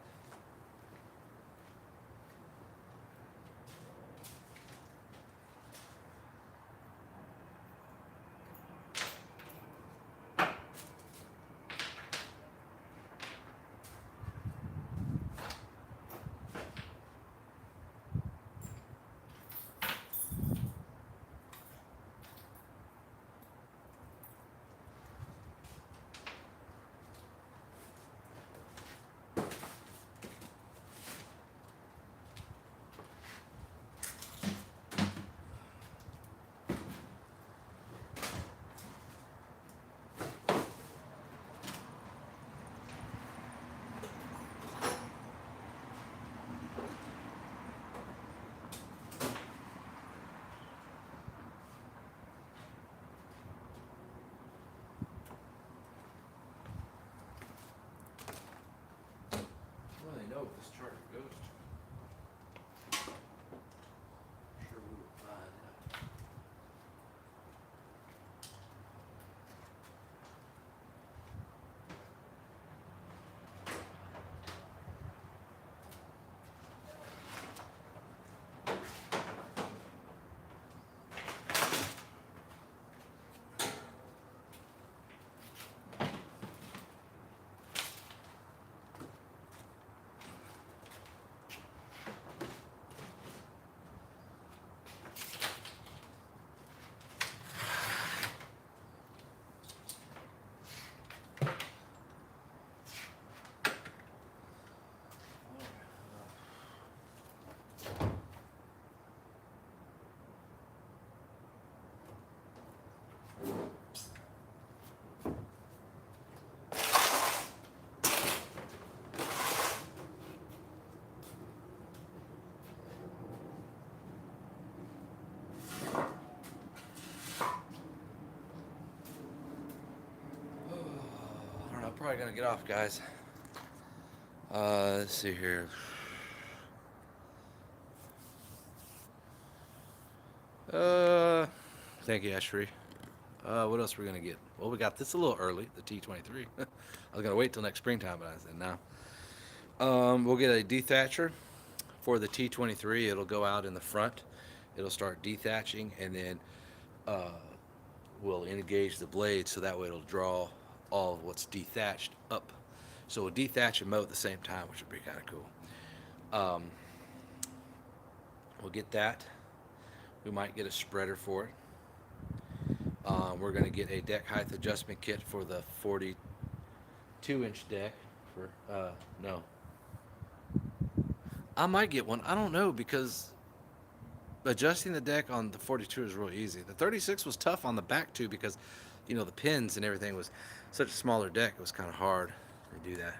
Well, they know if this charger goes to. Sure, we will find out. I don't know. I'm probably gonna get off, guys. Let's see here. Uh, Thank you, Ashri. What else we're gonna get? Well, we got this a little early, the T23. I was gonna wait till next springtime, but I said no. We'll get a dethatcher for the T23. It'll go out in the front. It'll start dethatching, and then uh, we'll engage the blade so that way it'll draw all of what's dethatched up. So we'll dethatch and mow at the same time, which would be kind of cool. Um, we'll get that. We might get a spreader for it. We're going to get a deck height adjustment kit for the 42-inch deck. No, I might get one. I don't know, because adjusting the deck on the 42 is real easy. The 36 was tough on the back too, because the pins and everything was such a smaller deck. It was kind of hard to do that.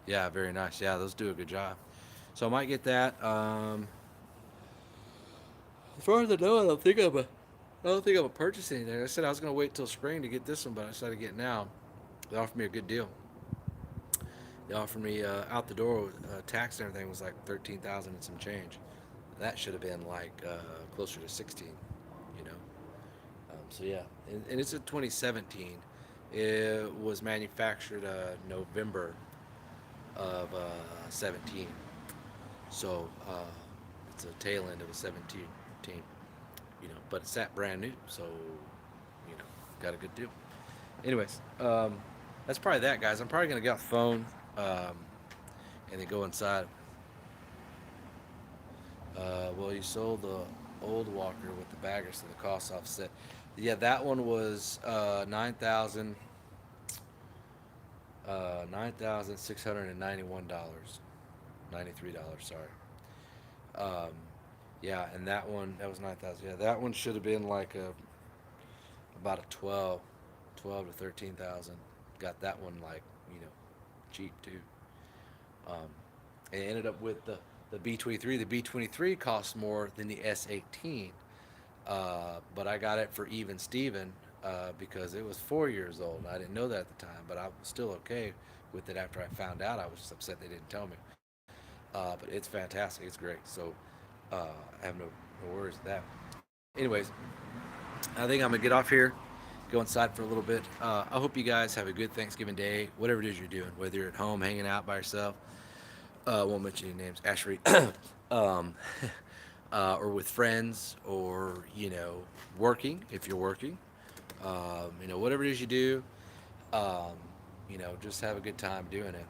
Yeah, very nice. Yeah, those do a good job. So I might get that. As far as I know, I don't think I'm purchasing anything. I said I was gonna wait till spring to get this one, but I decided to get it now. They offered me a good deal. They offered me out the door, tax and everything was like 13,000 and some change. That should have been like closer to 16, you know. So yeah, and it's a 2017. It was manufactured November of 17. So it's a tail end of a 17, but it's that brand new. So, got a good deal. Anyways, that's probably that, guys. I'm probably gonna get off the phone and then go inside. Well, you sold the old walker with the bagger, so the cost offset. Yeah, that one was 9,691 dollars, $93. Sorry. Um, yeah, and that was 9,000. Yeah, that one should have been like about a 12 to 13,000. Got that one like cheap too. Um, and it ended up with the B23. The B23 cost more than the S18, but I got it for even Steven because it was 4 years old. I didn't know that at the time, but I was still okay with it after I found out. I was just upset they didn't tell me. But it's fantastic. It's great. So I have no worries with that. Anyways, I think I'm gonna get off here, go inside for a little bit. I hope you guys have a good Thanksgiving day, whatever it is you're doing, whether you're at home hanging out by yourself. Won't mention any names, Ashley, um, or with friends, or working if you're working. Whatever it is you do, um, just have a good time doing it.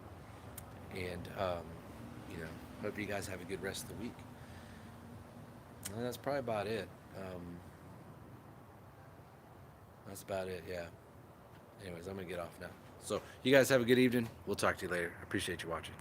And hope you guys have a good rest of the week. And that's probably about it. That's about it. Yeah. Anyways, I'm gonna get off now. So you guys have a good evening. We'll talk to you later. I appreciate you watching.